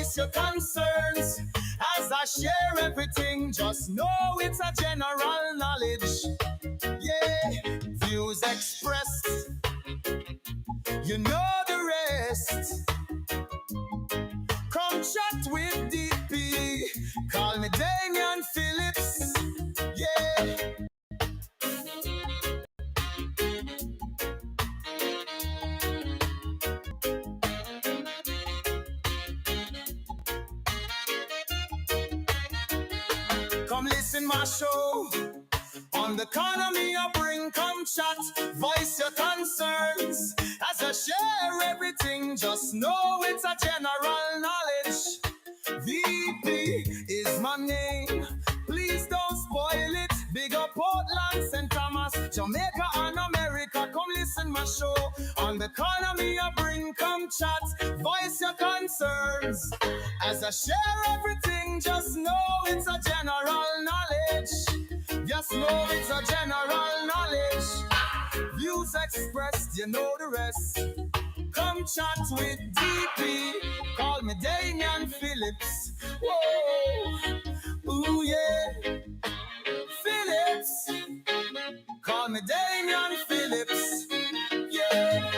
voice your concerns. As I share everything, just know it's a general knowledge. Yeah, views expressed, you know the rest. Come chat with DP, call me Damian Phillips. Yeah. Come listen my show. On the economy I bring, come chat, voice your concerns. As I share everything, just know it's a general knowledge. VP is my name, please don't spoil it. Big up Portland, St. Thomas, Jamaica and America. Come listen my show. On the economy I bring, come chat, voice your concerns. As I share everything, just know it's a general knowledge. Just know it's a general knowledge. Views expressed, you know the rest. Come chat with DP, call me Damian Phillips. Whoa, ooh yeah, Phillips. Call me Damian Phillips. Yeah.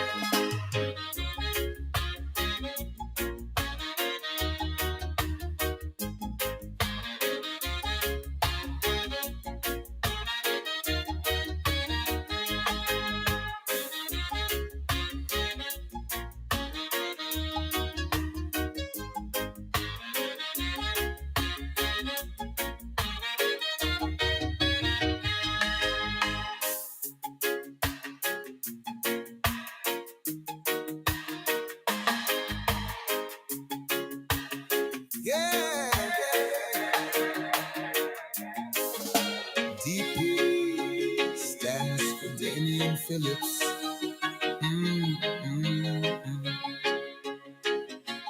DP stands for Damian Phillips.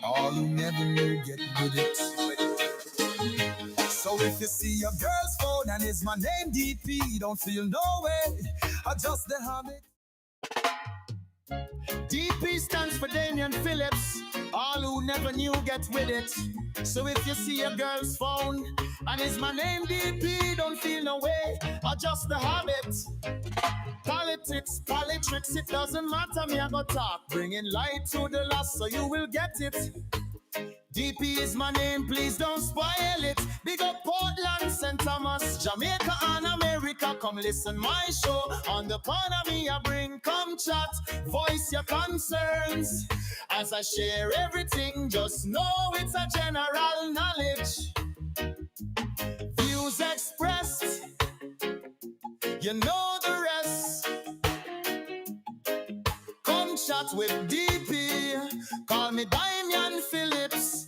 All who never knew get with it. So if you see your girl's phone and it's my name DP, don't feel no way, adjust the habit. DP stands for Damian Phillips. All who never knew get with it. So if you see a girl's phone and it's my name DP, don't feel no way, adjust the habit. Politics, politricks, it doesn't matter, me I go talk. Bringing light to the lost so you will get it. DP is my name, please don't spoil it. Big up Portland, St. Thomas, Jamaica and America. Come listen my show. On the economy I bring, come chat, voice your concerns. As I share everything, just know it's a general knowledge. Views expressed, you know the rest. Come chat with DP, call me Damian Phillips.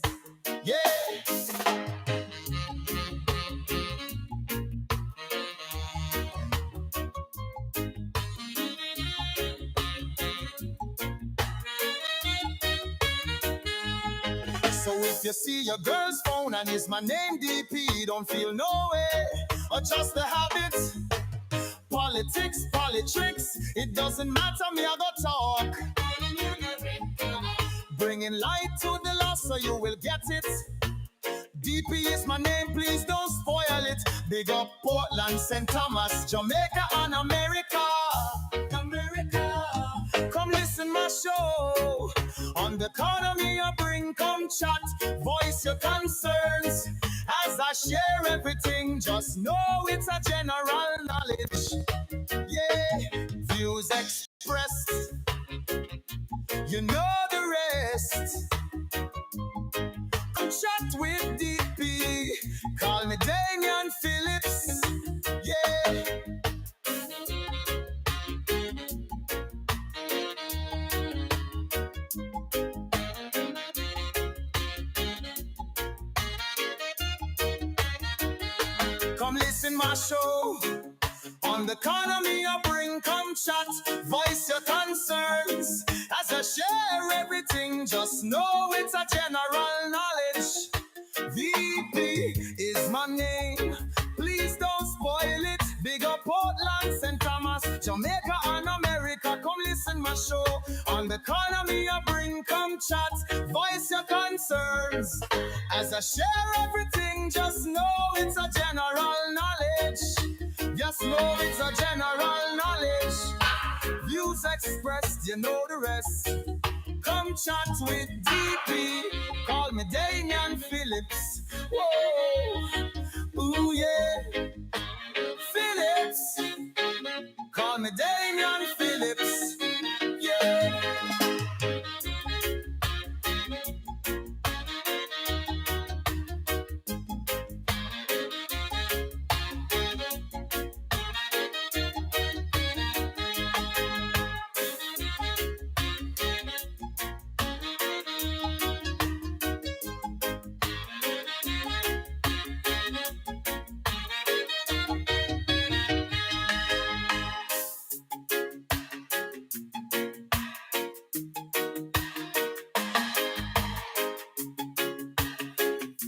Yeah. So if you see your girl's phone and it's my name DP, don't feel no way, adjust the habit. Politics, politricks, it doesn't matter, me I go talk. Bringing light to the lost so you will get it. DP is my name, please don't spoil it. Big up Portland, St. Thomas, Jamaica and America. Come listen my show. On the economy I bring, come chat, voice your concerns. As I share everything, just know it's a general knowledge. Yeah, views expressed, you know the rest. Come chat with DP, call me Damian Phillips. Yeah. Come listen my show. On the economy I bring, come chat, voice your concerns. As I share everything, just know it's a general knowledge. VP is my name, please don't spoil it. Big up Portland, St. Thomas, Jamaica and America. Come listen my show. On On the corner me a bring come chat, voice your concerns. As I share everything, just know it's a general knowledge. Just know it's a general knowledge. Views expressed, you know the rest. Come chat with DP. Call me Damian Phillips. Whoa, ooh yeah, Phillips. Call me Damian Phillips. Yeah.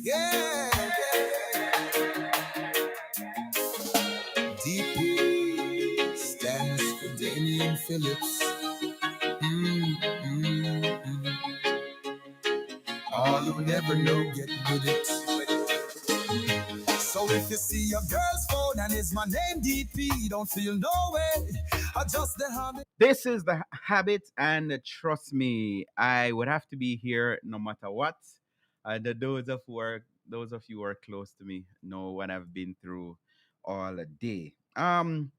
Yeah, DP stands for Damian Phillips. All who never know get with it. So if you see a girl's phone and it's my name DP, don't feel no way. Adjust the habit. This is the habit, and trust me, I would have to be here no matter what. Those of you who are close to me know what I've been through all day. Some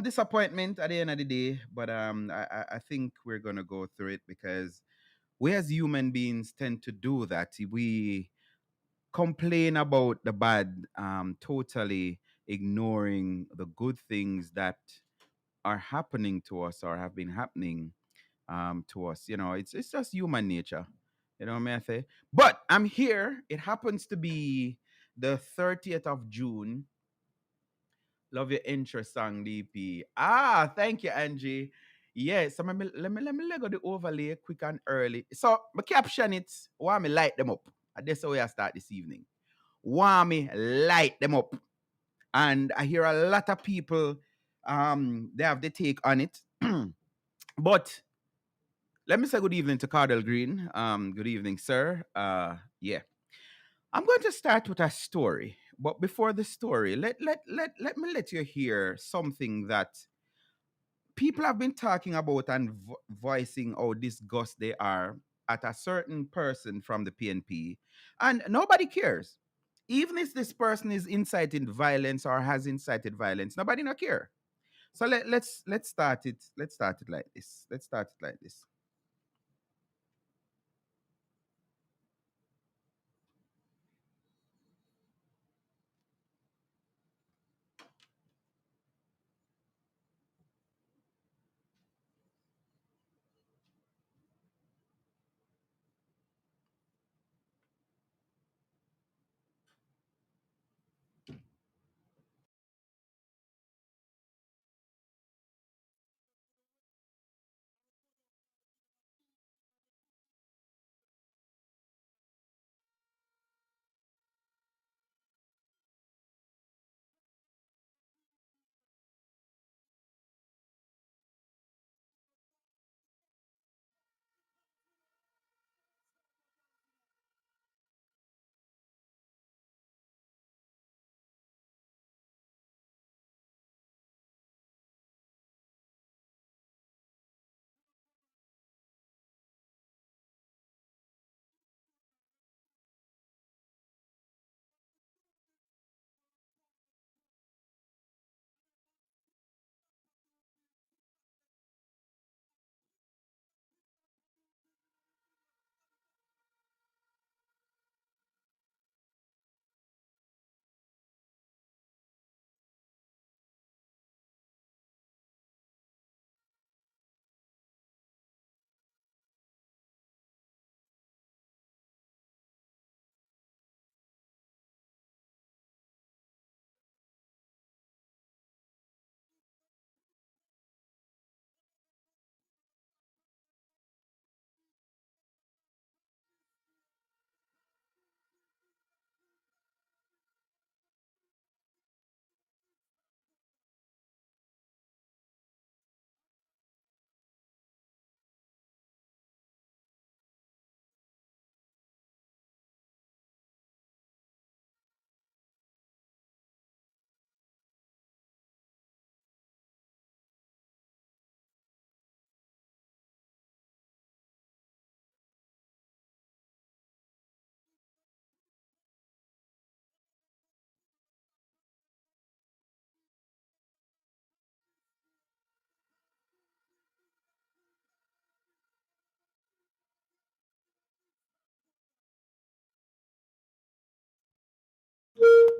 disappointment at the end of the day, but I think we're gonna go through it because we as human beings tend to do that. We complain about the bad, totally ignoring the good things that are happening to us or have been happening to us. You know, it's just human nature. You know what I say? But I'm here. It happens to be the 30th of June. Love your intro song, DP. Ah, thank you, Angie. Yeah, so let me let go the overlay quick and early. So my caption it, why me light them up. And that's how I start this evening. Warmmie Light Dem Up. And I hear a lot of people they have the take on it. But let me say good evening to Cardell Green. Good evening, sir. Yeah. I'm going to start with a story. But before the story, let me let you hear something that people have been talking about and voicing how disgust they are at a certain person from the PNP, and nobody cares. Even if this person is inciting violence or has incited violence, nobody not care. So let's start it. Let's start it like this. Let's start it like this.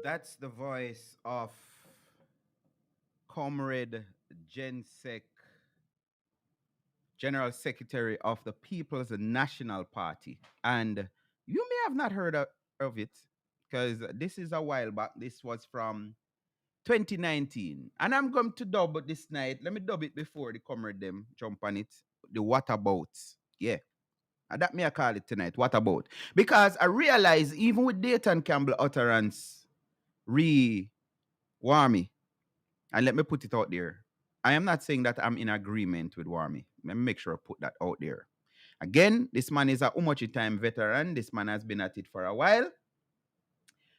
That's the voice of Comrade Jensek, General Secretary of the People's National Party. And you may have not heard of it because this is a while back. This was from 2019. And I'm going to dub it this night. Let me dub it before the comrade them jump on it. The what about? Yeah. And that may I call it tonight. What about? Because I realize even with Dayton Campbell utterance, Warmmie, and let me put it out there. I am not saying that I'm in agreement with Warmmie. Let me make sure I put that out there. Again, this man is a Umochi time veteran. This man has been at it for a while.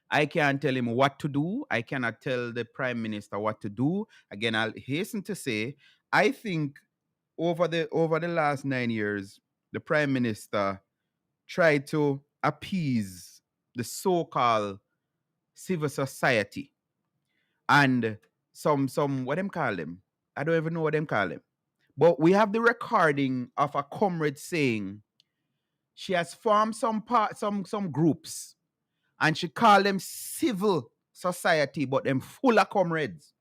I can't tell him what to do. I cannot tell the prime minister what to do. Again, I'll hasten to say, I think over the last 9 years, the prime minister tried to appease the so-called civil society and some what them call them. I don't even know what them call them. But we have the recording of a comrade saying she has formed some groups and she called them civil society, but them full of comrades.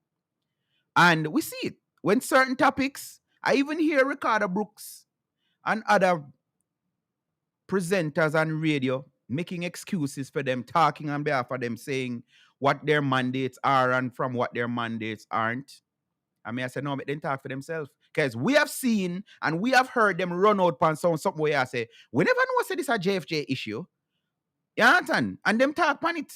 And we see it when certain topics, I even hear Ricardo Brooks and other presenters on radio making excuses for them, talking on behalf of them, saying what their mandates are and from what their mandates aren't. I mean, I said, no, they didn't talk for themselves. Because we have seen and we have heard them run out on something where I say, we never know say this a JFJ issue. You understand? And them talk on it.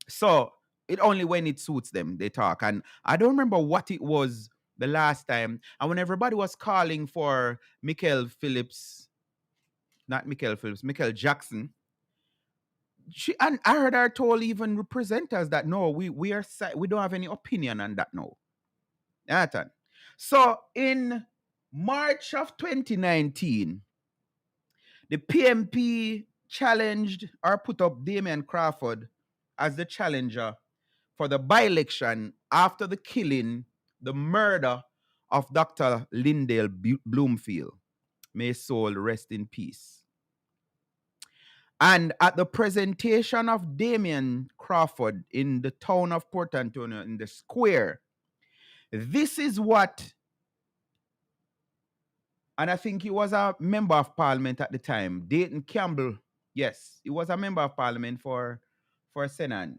So it only when it suits them, they talk. And I don't remember what it was the last time. And when everybody was calling for Michael Jackson, and I heard her told even presenters that no, we don't have any opinion on that now. Yeah, so in March of 2019, the PMP challenged or put up Damien Crawford as the challenger for the by-election after the killing, the murder of Dr. Lyndale Bloomfield. May his soul rest in peace. And at the presentation of Damien Crawford in the town of Port Antonio, in the square, this is what, and I think he was a member of parliament at the time, Dayton Campbell. Yes, he was a member of parliament for Senan.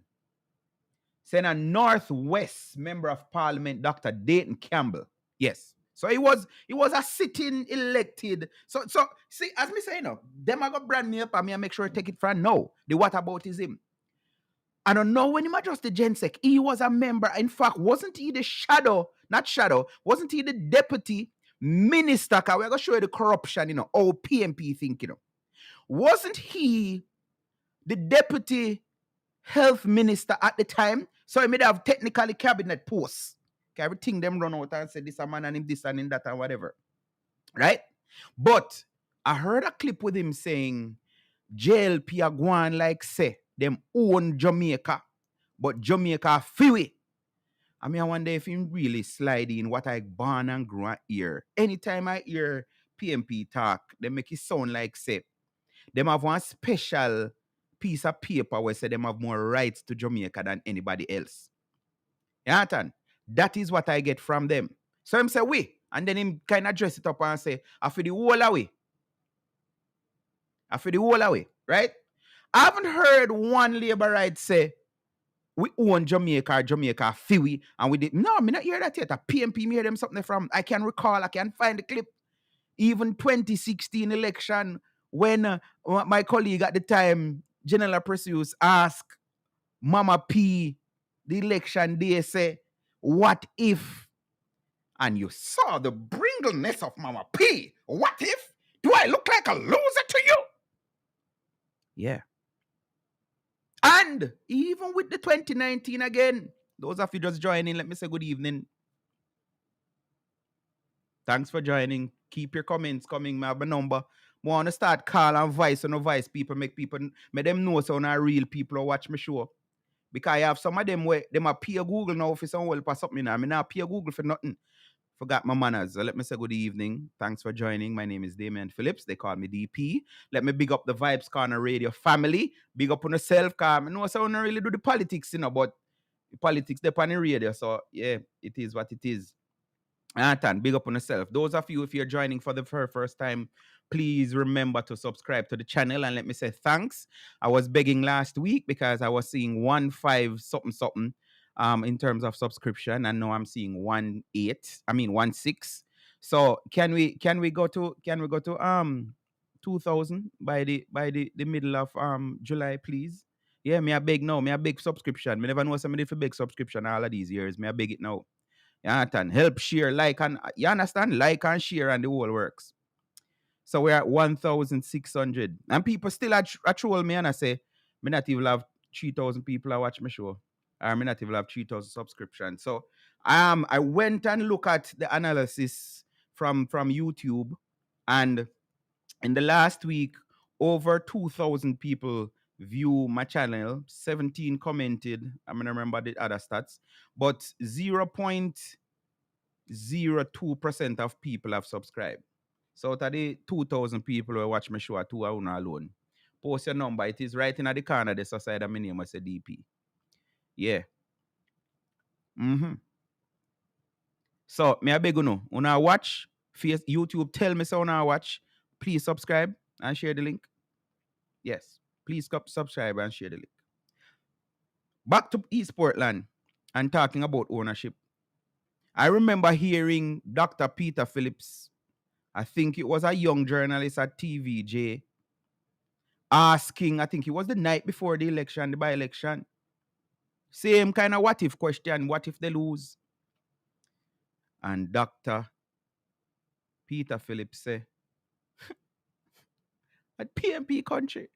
Senan Northwest member of parliament, Dr. Dayton Campbell. Yes. So he was a sitting elected. So see, as me say, them are gonna brand me up and me make sure I take it from now. The what about is him. I don't know when he just the Gensec. He was a member. In fact, wasn't he the wasn't he the deputy minister? Because we're gonna show you the corruption, all PMP think, Wasn't he the deputy health minister at the time? So he may have technically cabinet posts. Everything them run out and say this a man and him this and him that and whatever. Right? But I heard a clip with him saying JLP are going like say them own Jamaica, but Jamaica freeway. I mean, I wonder if he really slide in what I born and grew up here. Anytime I hear PMP talk, they make it sound like say them have one special piece of paper where say them have more rights to Jamaica than anybody else. You understand? That is what I get from them. So him say, we. And then him kind of dress it up and say, I feel the whole away. Right? I haven't heard one labor right say, we own Jamaica or Jamaica Fiwi, and we did. No, I not hear that yet. A PMP me hear them something from. I can recall, I can find the clip. Even 2016 election, when my colleague at the time, General Precious, asked Mama P the election day, say, what if? And you saw the bringleness of Mama P. What if? Do I look like a loser to you? Yeah. And even with the 2019 again, those of you just joining, let me say good evening. Thanks for joining. Keep your comments coming. I have a number. I want to start call and voice and voice people, make them know so now real people who watch my show. Because I have some of them where them are peer Google now for some help or something. I mean, not peer Google for nothing. Forgot my manners. So let me say good evening. Thanks for joining. My name is Damian Phillips. They call me DP. Let me big up the Vibes Corner Radio family. Big up on yourself, car. I know so I don't really do the politics, but politics they're on the radio. So yeah, it is what it is. Anton, big up on yourself. Those of you, if you're joining for the first time, please remember to subscribe to the channel and let me say thanks. I was begging last week because I was seeing 1.5 something something in terms of subscription, and now I'm seeing 1.8. I mean 1.6. So can we go to 2,000 by the middle of July, please? Yeah, me I beg now. Me I beg subscription. Me never know somebody for big subscription all of these years. Me I beg it now. You understand? Help, share, like, and you understand? Like and share, and the whole works. So we're at 1,600. And people still a troll me and I say, me not even have 3,000 people that watch my show. Or me not even have 3,000 subscriptions. So I went and looked at the analysis from YouTube, and in the last week, over 2,000 people view my channel, 17 commented. I'm going to remember the other stats, but 0.02% of people have subscribed. So out of the 2,000 people who watch my show at 2 hours alone, post your number. It is right in the corner. The side of my name was a DP. Yeah. So me I beg you know, when I watch YouTube, tell me so when I watch. Please subscribe and share the link. Yes. Please subscribe and share the link. Back to East Portland and talking about ownership. I remember hearing Dr. Peter Phillips, I think it was a young journalist at TVJ, asking, I think it was the night before the election, the by-election, same kind of what if question, what if they lose? And Dr. Peter Phillips said, at PMP country.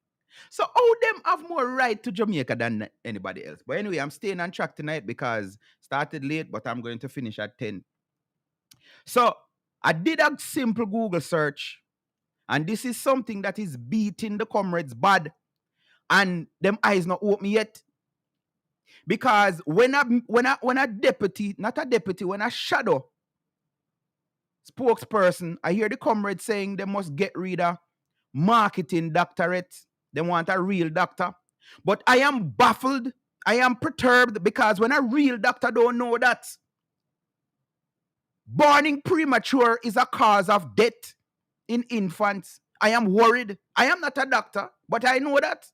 So how them have more right to Jamaica than anybody else? But anyway, I'm staying on track tonight because started late, but I'm going to finish at 10. So I did a simple Google search, and this is something that is beating the comrades bad, and them eyes not open yet. Because when a deputy, not a deputy, when a shadow spokesperson, I hear the comrades saying they must get rid of marketing doctorate. They want a real doctor. But I am baffled. I am perturbed because when a real doctor don't know that born premature is a cause of death in infants, I am worried. I am not a doctor, but I know that.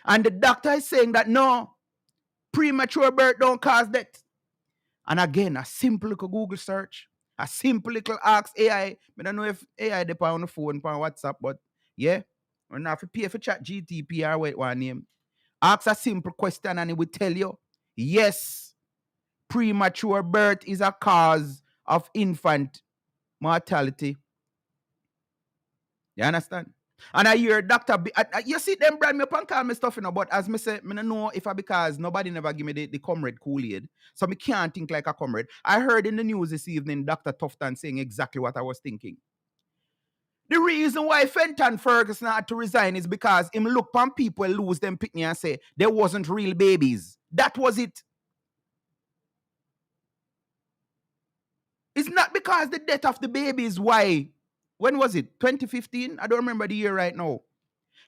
And the doctor is saying that no, premature birth don't cause death. And again, a simple little Google search, a simple little ask AI. I don't know if AI depend on the phone, on WhatsApp, but yeah, we're not to pay for chat GTP or what one name. Ask a simple question and it will tell you, yes, premature birth is a cause of infant mortality. You understand? And I hear Dr. You see them brand me up and call me stuff, but as me say, I don't know if I because nobody never give me the comrade Kool-Aid. So me can't think like a comrade. I heard in the news this evening Dr. Tufton saying exactly what I was thinking. The reason why Fenton Ferguson had to resign is because him look upon people lose them picnic and say they wasn't real babies. That was it. It's not because the death of the baby is why. When was it? 2015? I don't remember the year right now.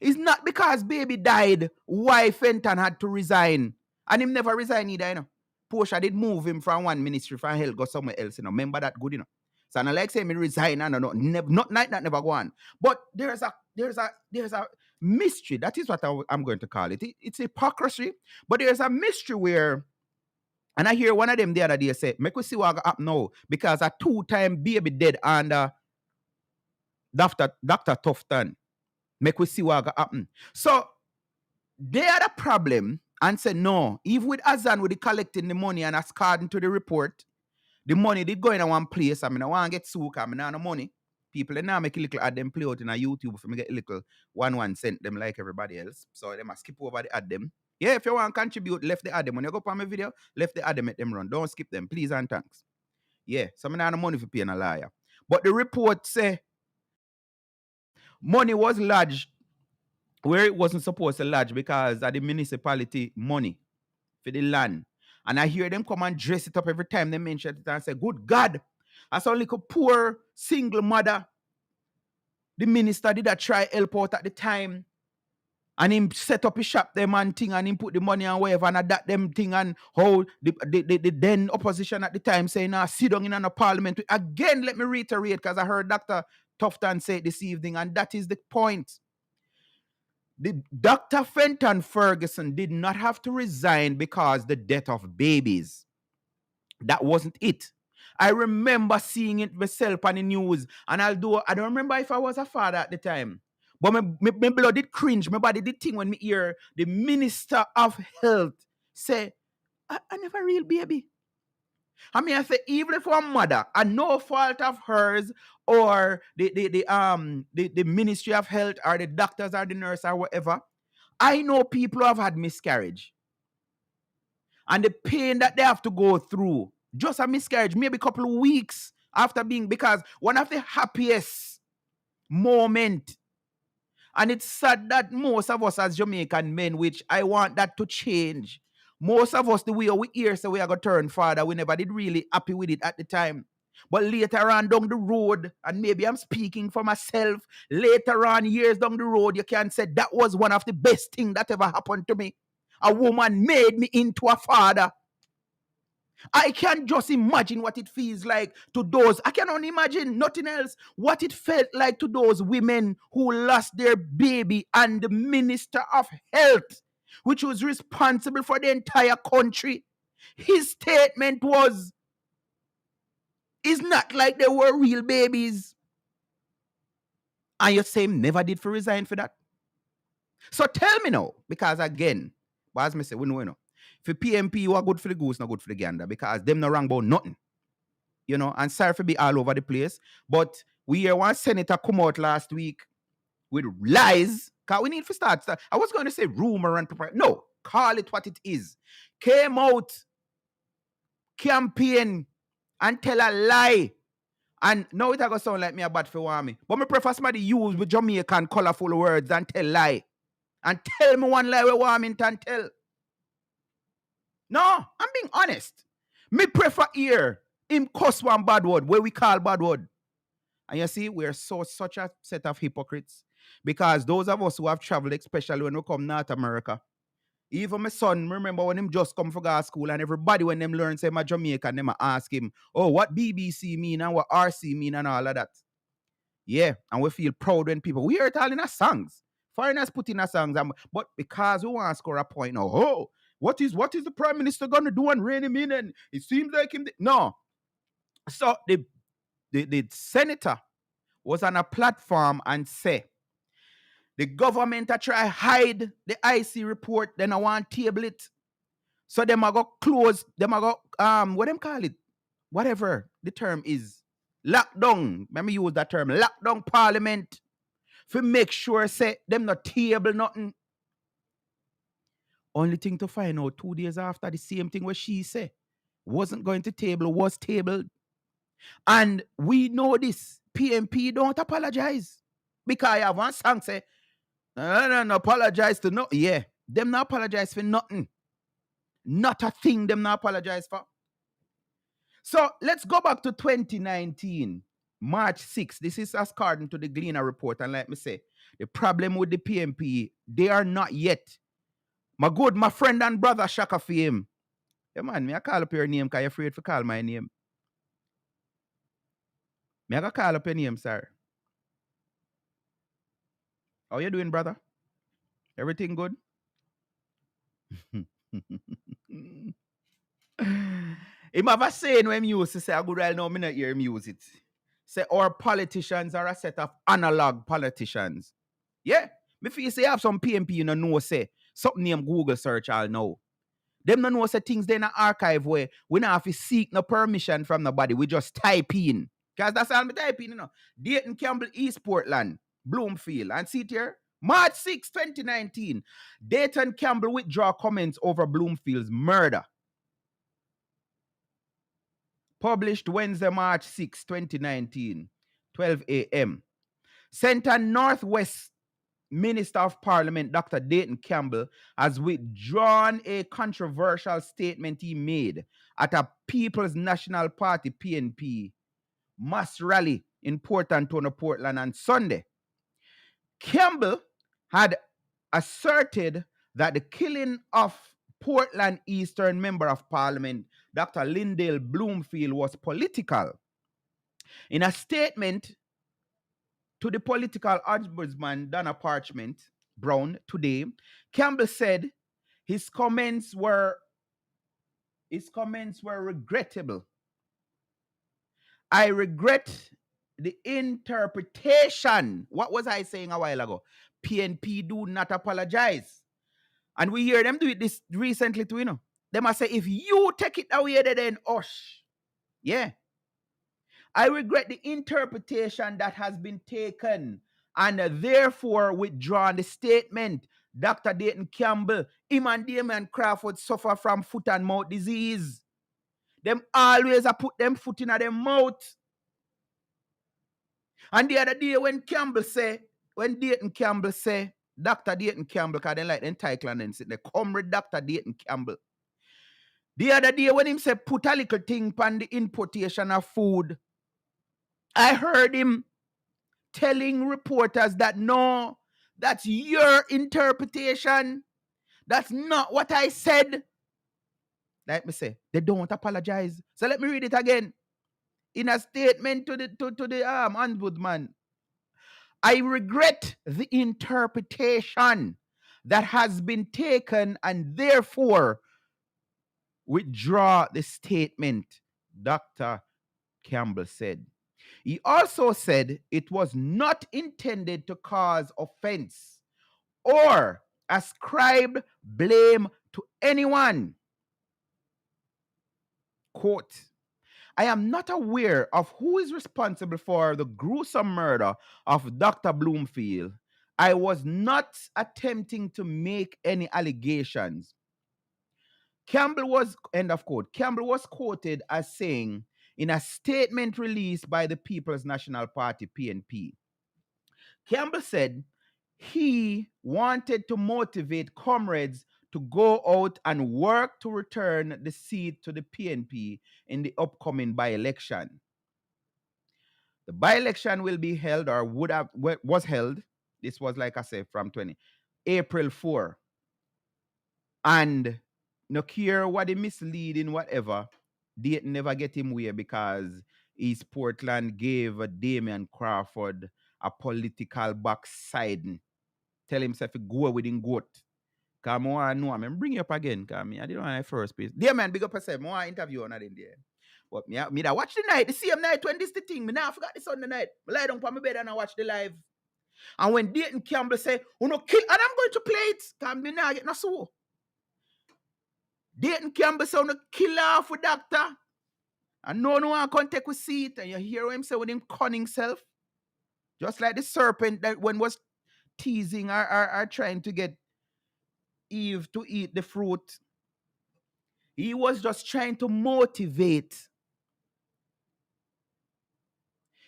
It's not because baby died why Fenton had to resign. And him never resigned either, you know. Portia did move him from one ministry from hell, go somewhere else, you know. Remember that good, you know. So I like saying me resign and not night that never go on. But there's a mystery. That is what I'm going to call it. It's hypocrisy. But there's a mystery where, and I hear one of them the other day say, make we see what happen now. Because a 2-time baby dead under Dr. Tufton. Make we see what happen. So they had a problem and said, no, even with Azan, with the collecting the money and according to the report, the money did go in one place. I mean, I want to get suka, I mean, I no money. People now make a little ad them play out in a YouTube for me get a little 1 cent them like everybody else. So they must skip over the ad them. Yeah, if you want to contribute, left the ad them. When you go on my video, left the ad them, make them run. Don't skip them, please and thanks. Yeah, so I no money for paying a liar. But the report say money was lodged where it wasn't supposed to lodge because of the municipality money for the land. And I hear them come and dress it up every time they mention it and say, good God, As only a poor single mother, the minister did a try help out at the time. And him set up his shop them and thing and him put the money and whatever and that them thing and how the then opposition at the time saying, nah, sit down in a parliament. Again, let me reiterate because I heard Dr. Tufton say it this evening, and that is the point. The Dr. Fenton Ferguson did not have to resign because the death of babies. That wasn't it. I remember seeing it myself on the news, and I don't remember if I was a father at the time. But my blood did cringe. My body did thing when me hear the Minister of Health say, I never real baby. I mean, I say, even if a mother, and no fault of hers, or the Ministry of Health, or the doctors, or the nurse, or whatever, I know people who have had miscarriage. And the pain that they have to go through, just a miscarriage, maybe a couple of weeks after being, because one of the happiest moment, and it's sad that most of us as Jamaican men, which I want that to change, most of us, the way we hear, so we are going to turn father, we never did really happy with it at the time. But later on down the road, and maybe I'm speaking for myself, later on, years down the road, you can say that was one of the best things that ever happened to me. A woman made me into a father. I can just imagine what it feels like to those. I can only imagine nothing else. What it felt like to those women who lost their baby, and the Minister of Health, which was responsible for the entire country, his statement was, it's not like they were real babies. And you say him never did for resign for that. So tell me now, because again, as I say, we know. For PMP, you are good for the goose, not good for the gander, because them no wrong about nothing. You know, and sorry for be all over the place. But we hear one senator come out last week with lies. Because we need to start. I was going to say rumor and no, call it what it is. Came out, campaign, and tell a lie. And now it going to sound like me a bad for Warmmie. But me prefer somebody use with Jamaican colorful words and tell lie. And tell me one lie where Warmmie can tell. No, I'm being honest. Me prefer hear him cuss one bad word where we call bad word. And you see, we're such a set of hypocrites. Because those of us who have traveled, especially when we come North America, even my son, remember when him just come for go school, and everybody when them learn say my Jamaican, them ask him, oh, what BBC mean and what RC mean and all of that. Yeah, and we feel proud when people, we hear it all in our songs. Foreigners put in our songs, but because we want to score a point now, oh, what is the Prime Minister going to do and rein him in? And it seems like him. No. So the senator was on a platform and say, the government a try hide the IC report, then I want table it. So them a go close, them a go, what them call it? Whatever the term is. Lockdown. Let me use that term. Lockdown parliament. For make sure say them not table nothing. Only thing to find out 2 days after, the same thing what she said wasn't going to table, was tabled. And we know this. PMP don't apologize. Because I have one song say, no, apologize to no. Yeah, them not apologize for nothing. Not a thing them not apologize for. So let's go back to 2019, March 6th. This is according to the Gleaner report. And like me say, the problem with the PMP, they are not yet. My friend and brother Shaka for him. Yeah, man, me I call up your name because you're afraid to call my name. Me I go call up your name, sir. How you doing, brother? Everything good? Him have a saying when used to say, I good right now, me not hear him use it. Say, our politicians are a set of analog politicians. Yeah. Me feel say have some PMP you know say, something name Google search all now. Them no know say things they in an archive where we not have to seek no permission from nobody. We just type in. Because that's all me type in, you know. Dayton Campbell East Portland, Bloomfield. And see it here? March 6, 2019. Dayton Campbell withdraw comments over Bloomfield's murder. Published Wednesday, March 6, 2019, 12 a.m. Centre Northwest Minister of Parliament, Dr. Dayton Campbell, has withdrawn a controversial statement he made at a People's National Party, PNP, mass rally in Port Antonio, Portland on Sunday. Campbell had asserted that the killing of Portland Eastern Member of Parliament, Dr. Lyndale Bloomfield, was political. In a statement to the political ombudsman, Donna Parchment Brown, today, Campbell said his comments were regrettable. I regret the interpretation. What was I saying a while ago? PNP do not apologize. And we hear them do it this recently too, you know. They must say, if you take it away, then osh. Yeah. I regret the interpretation that has been taken and therefore withdrawn the statement. Dr. Dayton Campbell, him and Damien Crawford suffer from foot and mouth disease. Them always put them foot in their mouth. And the other day when Dayton Campbell say, Dr. Dayton Campbell, because they like the title and then sit there, comrade Dr. Dayton Campbell. The other day when him say put a little thing on the importation of food, I heard him telling reporters that no, that's your interpretation. That's not what I said. Like me say, they don't apologize. So let me read it again. In a statement to the ombudsman, I regret the interpretation that has been taken and therefore withdraw the statement, Dr. Campbell said. He also said it was not intended to cause offense or ascribe blame to anyone. Quote, I am not aware of who is responsible for the gruesome murder of Dr. Bloomfield. I was not attempting to make any allegations. Campbell was, end of quote, Campbell was quoted as saying in a statement released by the People's National Party, PNP. Campbell said he wanted to motivate comrades to go out and work to return the seat to the PNP in the upcoming by-election. The by-election will be held or was held. This was, like I said, from April 4. And no care what the misleading, whatever, Dayton never get him way because East Portland gave Damien Crawford a political backsliding. Tell himself to go with him goat. Because I want to know him. Bring you up again. Because I didn't want to first place. Damien, big up yourself. I want to interview on that in there. But me that watch the night, the same night when this the thing. Me now forgot the Sunday night. I lie down on my bed and I watch the live. And when Dayton Campbell say, oh no, kill, and I'm going to play it. Because me now get no so. Dayton Campbell say, oh no, kill off with doctor. And no one can take a seat. And you hear him say with him cunning self. Just like the serpent that when was teasing or trying to get Eve to eat the fruit. He was just trying to motivate.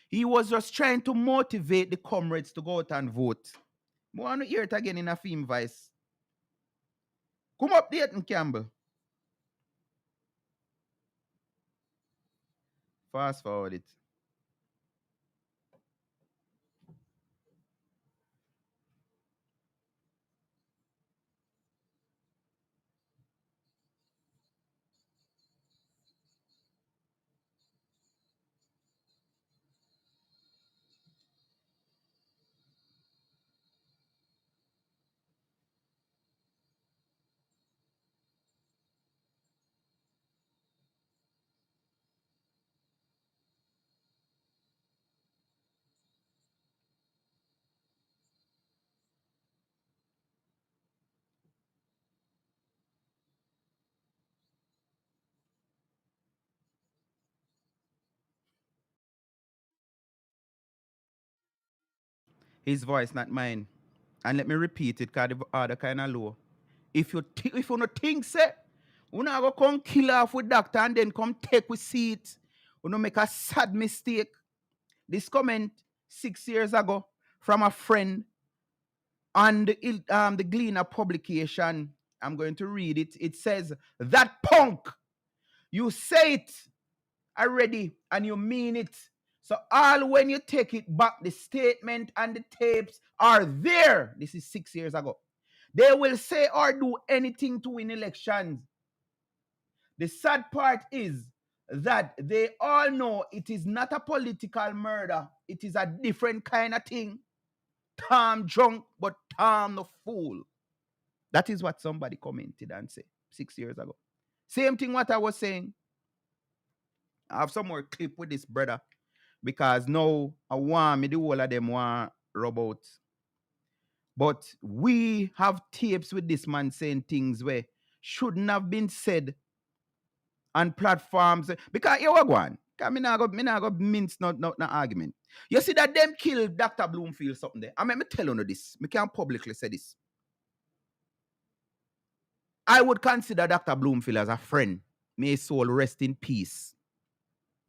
He was just trying to motivate the comrades to go out and vote. I want to hear it again in a theme voice. Come up, Dayton Campbell. Fast forward it. His voice, not mine. And let me repeat it because the other kind of low. If you not think, say, we not go come kill off with doctor and then come take with seat. We not make a sad mistake. This comment 6 years ago from a friend on the Gleaner publication. I'm going to read it. It says, that punk, you say it already and you mean it. So all when you take it back, the statement and the tapes are there. This is 6 years ago. They will say or do anything to win elections. The sad part is that they all know it is not a political murder. It is a different kind of thing. Tom drunk, but Tom the fool. That is what somebody commented and said 6 years ago. Same thing what I was saying. I have some more clip with this brother because now I want me the whole of them want rub out. But we have tapes with this man saying things where shouldn't have been said on platforms because you go on. Me not go mince no argument. You see that them kill Dr. Bloomfield something there. I mean, me tell you this. Me can't publicly say this. I would consider Dr. Bloomfield as a friend. May his soul rest in peace.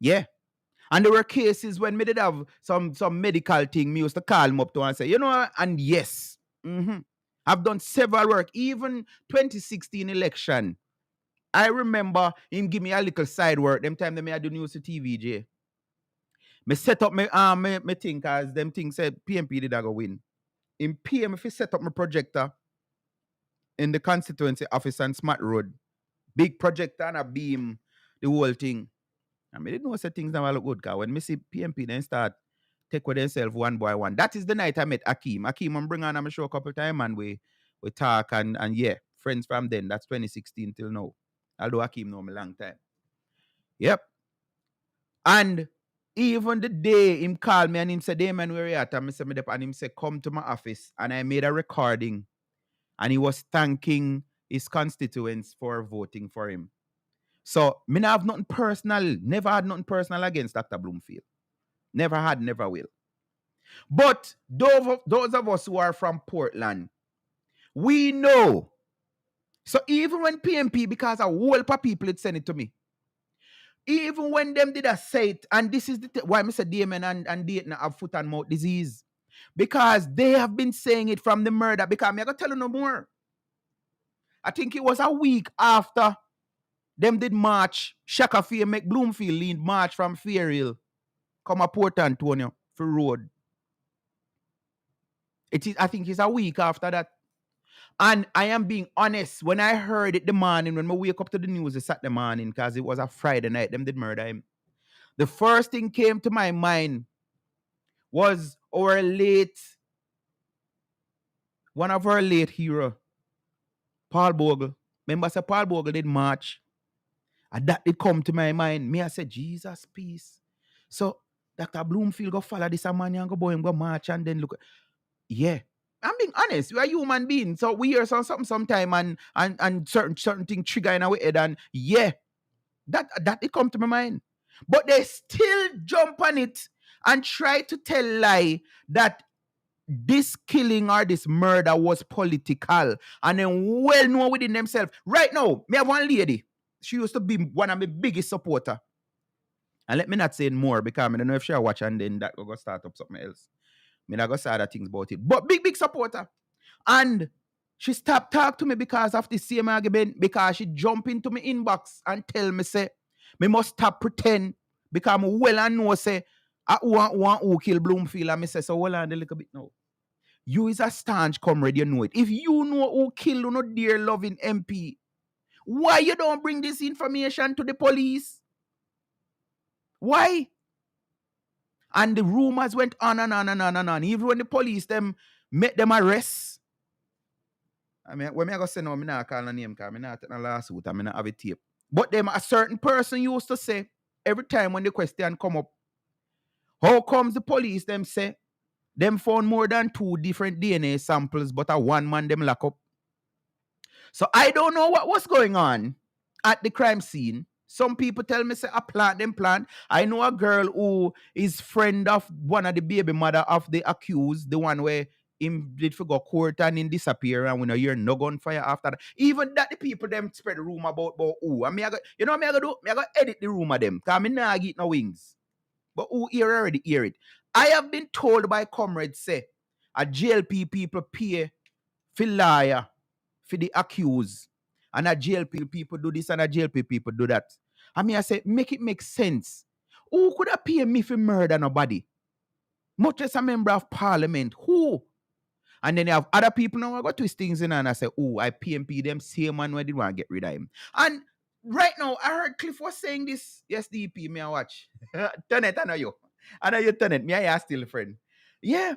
Yeah. And there were cases when me did have some medical thing, me used to call him up to and say, you know, and yes. I've done several work. Even 2016 election. I remember him give me a little side work. Them time me I do news to TVJ. Me set up me thing cause them things said PMP did I go win. In PM, if you set up my projector in the constituency office on Smart Road, big projector and a beam, the whole thing. I mean, didn't know say things never look good, cause when me see PMP then start take with themselves one by one. That is the night I met Akeem. Akeem I'm bring on my show a couple times and we talk and yeah, friends from then. That's 2016 till now. Although Akeem know me long time. Yep. And even the day him called me and him said, Damon, where you at? And him said, come to my office. And I made a recording. And he was thanking his constituents for voting for him. So, me not have nothing personal. Never had nothing personal against Dr. Bloomfield. Never had, never will. But those of us who are from Portland, we know. So even when PMP, because a whole heap of people had sent it to me, even when them did a say it, and this is why Mr. Damon and Dayton have foot and mouth disease, because they have been saying it from the murder, because I'm going to tell you no more. I think it was a week after them did march, Shaka Fair make Bloomfield lead march from Fairhill, come a Port Antonio for road. I think it's a week after that. And I am being honest, when I heard it the morning, when I wake up to the news the Saturday morning, because it was a Friday night, them did murder him. The first thing came to my mind was one of our late hero, Paul Bogle. Remember, say Paul Bogle did march. And that did come to my mind. Me, I said, Jesus, peace. So, Dr. Bloomfield go follow this man and go boy him go march and then look. Yeah. I'm being honest. We are human beings. So we hear something sometime and certain thing trigger in our head. And yeah, that it come to my mind. But they still jump on it and try to tell lie that this killing or this murder was political. And then well know within themselves. Right now, me have one lady. She used to be one of my biggest supporter. And let me not say more because I don't know if she'll watch and then that will go start up something else. I mean, I got say other things about it. But big supporter. And she stopped talk to me because of the same argument, because she jump into my inbox and tell me, say, me must stop pretend because I'm well and know, say, I want who kill Bloomfield. And me say, so hold on a little bit now. You is a staunch comrade, you know it. If you know who killed you, no dear loving MP, why you don't bring this information to the police? Why? And the rumors went on and on and on and on. Even when the police them make them arrest. I mean, when I go say no, I'm not calling a name because I'm not taking a lawsuit, I'm not have a tape. But them a certain person used to say, every time when the question come up, how comes the police them say, them found more than 2 different DNA samples, but a one man them lock up. So I don't know what was going on at the crime scene. Some people tell me, say, a plant. I know a girl who is friend of one of the baby mother of the accused, the one where him did for go court and him disappear and we know you're no gunfire after that. Even that the people them spread the rumor about who. And me I go, you know what I do? Me I go edit the rumor them. Because me nah get no wings. But who already hear it? I have been told by comrades, say, a JLP people pay for liar for the accused. And a JLP people do this and a JLP people do that. I mean, I say, make it make sense. Who could have paid me for murder nobody? Much less a member of parliament. Who? And then you have other people now who got twist things in and I say, oh, I PMP them same man where did want to get rid of him. And right now, I heard Cliff was saying this. Yes, DP, me I watch. Turn it, I know you. I know you turn it. Me I ask still friend. Yeah.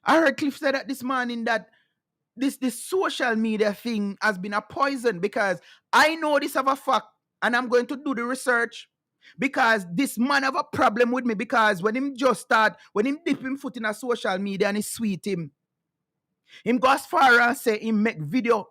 I heard Cliff say that this morning that this social media thing has been a poison because I know this of a fact and I'm going to do the research because this man have a problem with me because when him dip him foot in a social media and he sweet him go as far as say him make video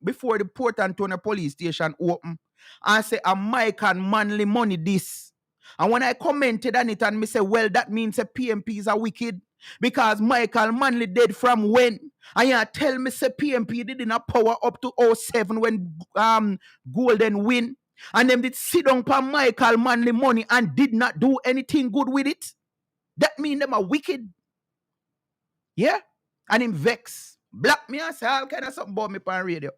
before the Port Antonio police station open and say a Mike and Manly money this. And when I commented on it and me say, well, that means a PMPs are wicked because Michael Manley dead from when? And you tell me say PMP did in a power up to 07 when Golden win. And them did sit down for Michael Manley money and did not do anything good with it. That mean them are wicked. Yeah? And him vex. Black me and say all kind of something about me on radio.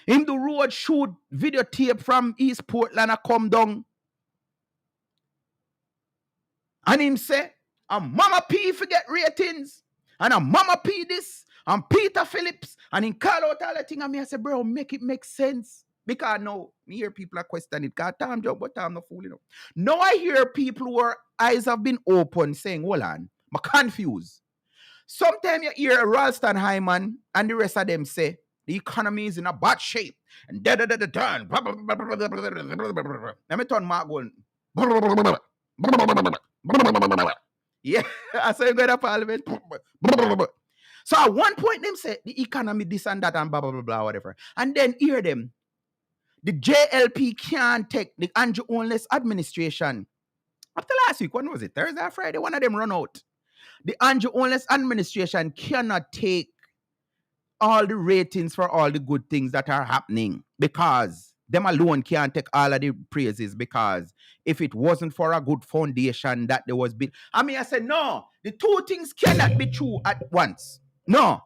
Him the road shoot videotape from East Portland and come down. And him say, and Mama P forget ratings. And a Mama P this. And Peter Phillips. And him call out all the thing. And me I say, bro, make it make sense. Because now, me hear people are questioning it. Because time job, but I'm not fooling them. Now I hear people whose eyes have been open saying, hold on, I'm confused. Sometimes you hear Ralston Hyman and the rest of them say, the economy is in a bad shape. And da-da-da-da-da. Let me turn Mark going. Yeah, I saw you go to parliament. So at one point, them say the economy this and that and blah, blah, blah, blah, whatever. And then hear them. The JLP can't take the Andrew Onless administration. After last week, when was it? Thursday or Friday? One of them run out. The Andrew Onless administration cannot take all the ratings for all the good things that are happening because them alone can't take all of the praises because if it wasn't for a good foundation that there was built. I mean, I said, no, the two things cannot be true at once. No.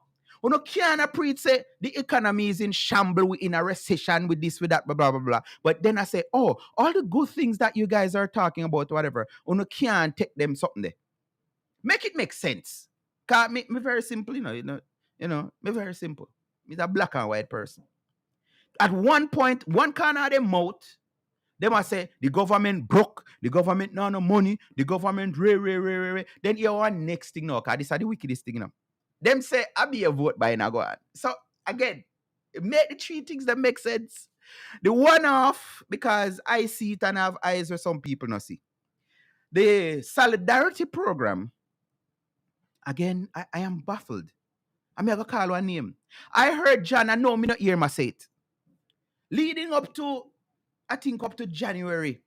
You know, can't preach say the economy is in shambles, we in a recession with this, with that, blah, blah, blah, blah. But then I say, oh, all the good things that you guys are talking about, whatever, you know, can't take them something there. Make it make sense. Cause me very simple, me very simple. Me's a black and white person. At one point, one corner of them mouth, they must say the government broke, the government no money, the government re. Then you want next thing now, cause this is the wickedest thing now. Them say I be a vote by now go on. So again, make the three things that make sense. The one off, because I see it and have eyes where some people not see. The solidarity program. Again, I am baffled. I'm going to call one name. I heard John, I know me not hear my say it. Leading up to, I think up to January,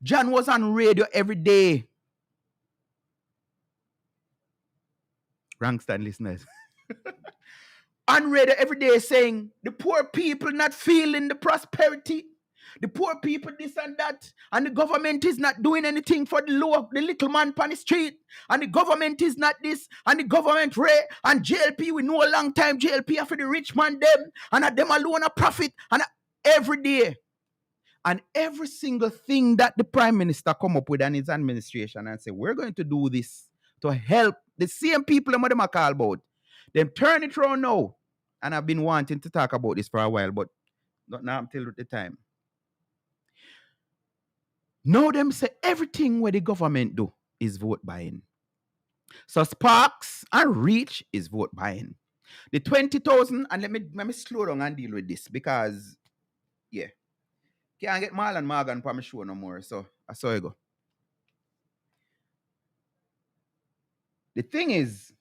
John was on radio every day. Wrongstand listeners. On radio every day saying, the poor people not feeling the prosperity. The poor people this and that. And the government is not doing anything for the little man on the street. And the government is not this. And the government and JLP, we know a long time JLP are for the rich man them. And at them alone a profit. And every day. And every single thing that the Prime Minister come up with and his administration and say, we're going to do this to help the same people that them call about. Them turn it around now. And I've been wanting to talk about this for a while, but not now until the time. Now them say everything where the government do is vote buying. So Sparks and Reach is vote buying. The 20,000, and let me slow down and deal with this because, yeah, can't get Marlon Morgan for my show no more. So I saw you go. The thing is,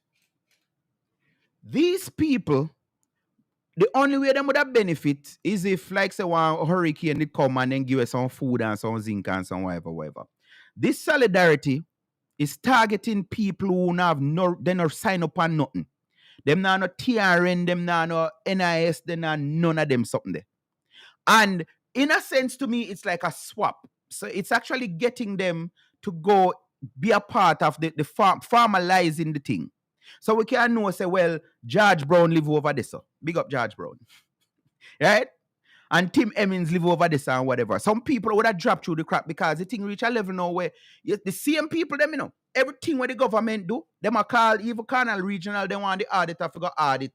these people, the only way they would have benefit is if, like, say, one hurricane did come and then give us some food and some zinc and some whatever. This solidarity is targeting people who they not sign up on nothing. Them now no TRN, them now no NIS, them now none of them something there. And in a sense, to me, it's like a swap. So it's actually getting them to go be a part of the formalizing the thing. So we can know, say, well, George Brown live over this. So big up George Brown. Right? and Tim Emmons live over this and whatever. Some people would have dropped through the crack because the thing reach a level now where the same people, them, everything what the government do, them are called even Canal Regional, they want the auditor to go audit.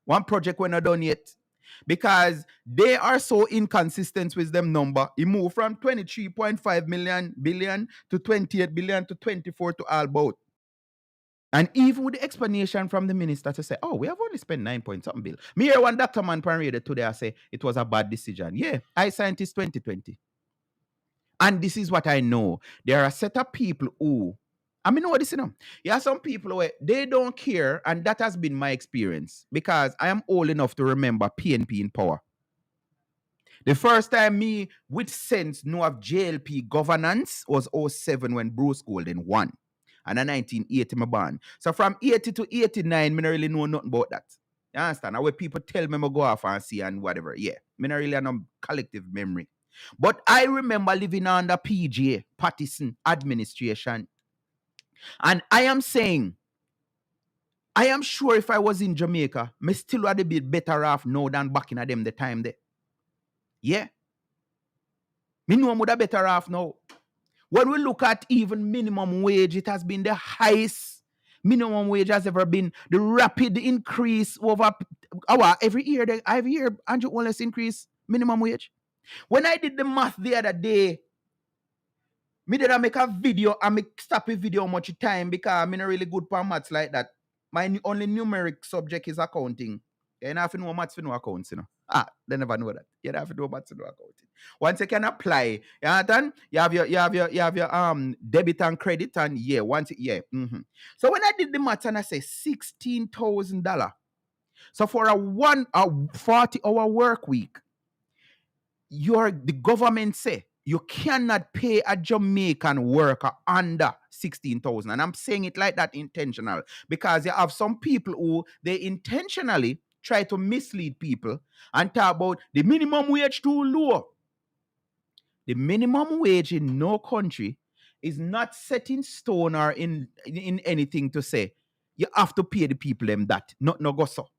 One project we're not done yet. Because they are so inconsistent with them number. It moved from 23.5 billion to 28 billion to 24 to all about. And even with the explanation from the minister to say, oh, we have only spent 9 point something bill. Me hear one Dr. Man parade today, I say it was a bad decision. Yeah, I scientist 2020. And this is what I know. There are a set of people who, I mean, know this, You have some people where they don't care, and that has been my experience because I am old enough to remember PNP in power. The first time me with sense know of JLP governance was 07 when Bruce Golden won. And in 1980 me born. So from 80 to 89, me not really know nothing about that. You understand? Now where people tell me go off and see and whatever. Yeah. Me not really have no collective memory. But I remember living under PJ, Pattison administration. And I am saying, I am sure if I was in Jamaica, me still would have been better off now than back in them the time there. Yeah. Me know I'm better off now. When we look at even minimum wage, it has been the highest minimum wage has ever been. The rapid increase over every year, Andrew Wallace increase minimum wage. When I did the math the other day, me did I make a video and me stop a video much time because I'm not really good for maths like that. My only numeric subject is accounting. You have to know maths for no accounts, they never know that. You have to know maths for no accounting. Once you can apply, you understand? You have your debit and credit, and So when I did the maths and I say $16,000, so for a 40-hour work week, the government say you cannot pay a Jamaican worker under 16,000. And I'm saying it like that intentional because you have some people who they intentionally try to mislead people and talk about the minimum wage too low. The minimum wage in no country is not set in stone or in anything to say you have to pay the people them that. No go so.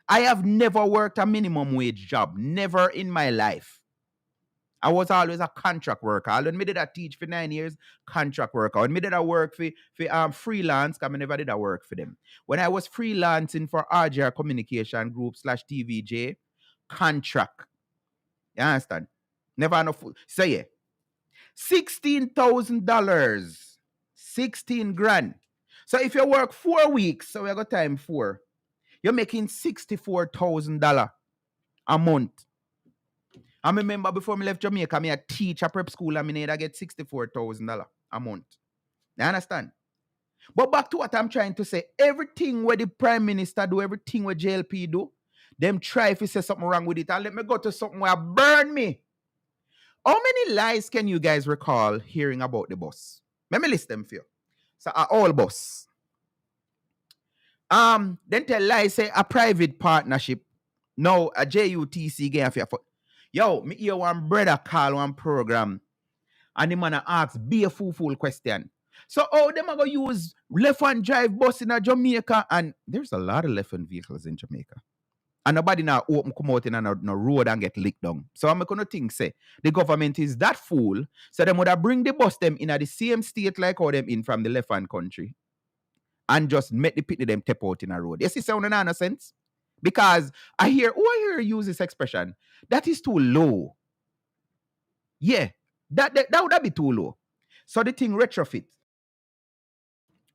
I have never worked a minimum wage job. Never in my life. I was always a contract worker. When me did I teach for 9 years, contract worker. When me did I work for freelance, because I never did I work for them. When I was freelancing for RJR Communication Group /TVJ, contract. You understand? Never enough. So yeah. $16,000. 16 grand. So if you work 4 weeks, so we got time 4, you're making $64,000 a month. I remember before me left Jamaica, I teach a prep school and I get $64,000 a month. You understand? But back to what I'm trying to say, everything where the Prime Minister do, everything where JLP do, them try if you say something wrong with it. And let me go to something where burn me. How many lies can you guys recall hearing about the bus? Let me list them for you. So all bus. Then tell lies say a private partnership. No, a JUTC game for you. Yo, me hear one brother call one program and the man ask be a fool question. So them are going to use left-hand drive bus in Jamaica, and there's a lot of left-hand vehicles in Jamaica. And nobody now open come out in a road and get licked down. So I'm going to think, say, the government is that fool, so they would have bring the bus them in the same state like how them in from the left-hand country and just make the pitney them tap out in a road. You see, sound no sense? Because I hear use this expression. That is too low. Yeah, that would be too low. So the thing retrofit.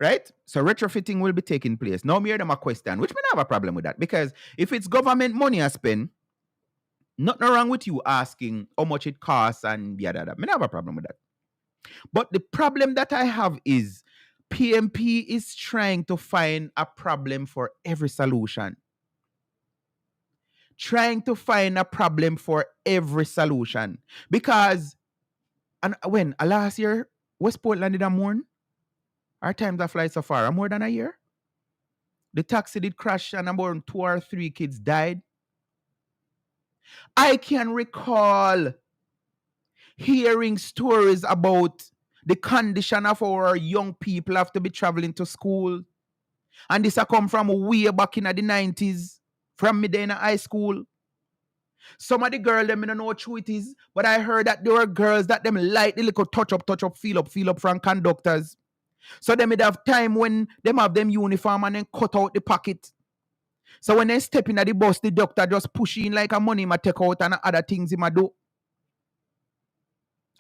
Right? So retrofitting will be taking place. Now me hear them a question, which may not have a problem with that. Because if it's government money I spend, nothing wrong with you asking how much it costs and yada. Me not have a problem with that. But the problem that I have is PMP is trying to find a problem for every solution. Trying to find a problem for every solution. Because when last year, West Portland did a mourn? Our times of flight so far are more than a year. The taxi did crash and about 2 or 3 kids died. I can recall hearing stories about the condition of our young people have to be traveling to school. And this has come from way back in the 90s, from me in high school. Some of the girls, them, I don't know what true it is, but I heard that there were girls that them like the little touch up, feel up from conductors. So them would have time when them have them uniform and then cut out the pocket. So when they step in at the bus, the doctor just push in like a money ma take out and other things he ma do.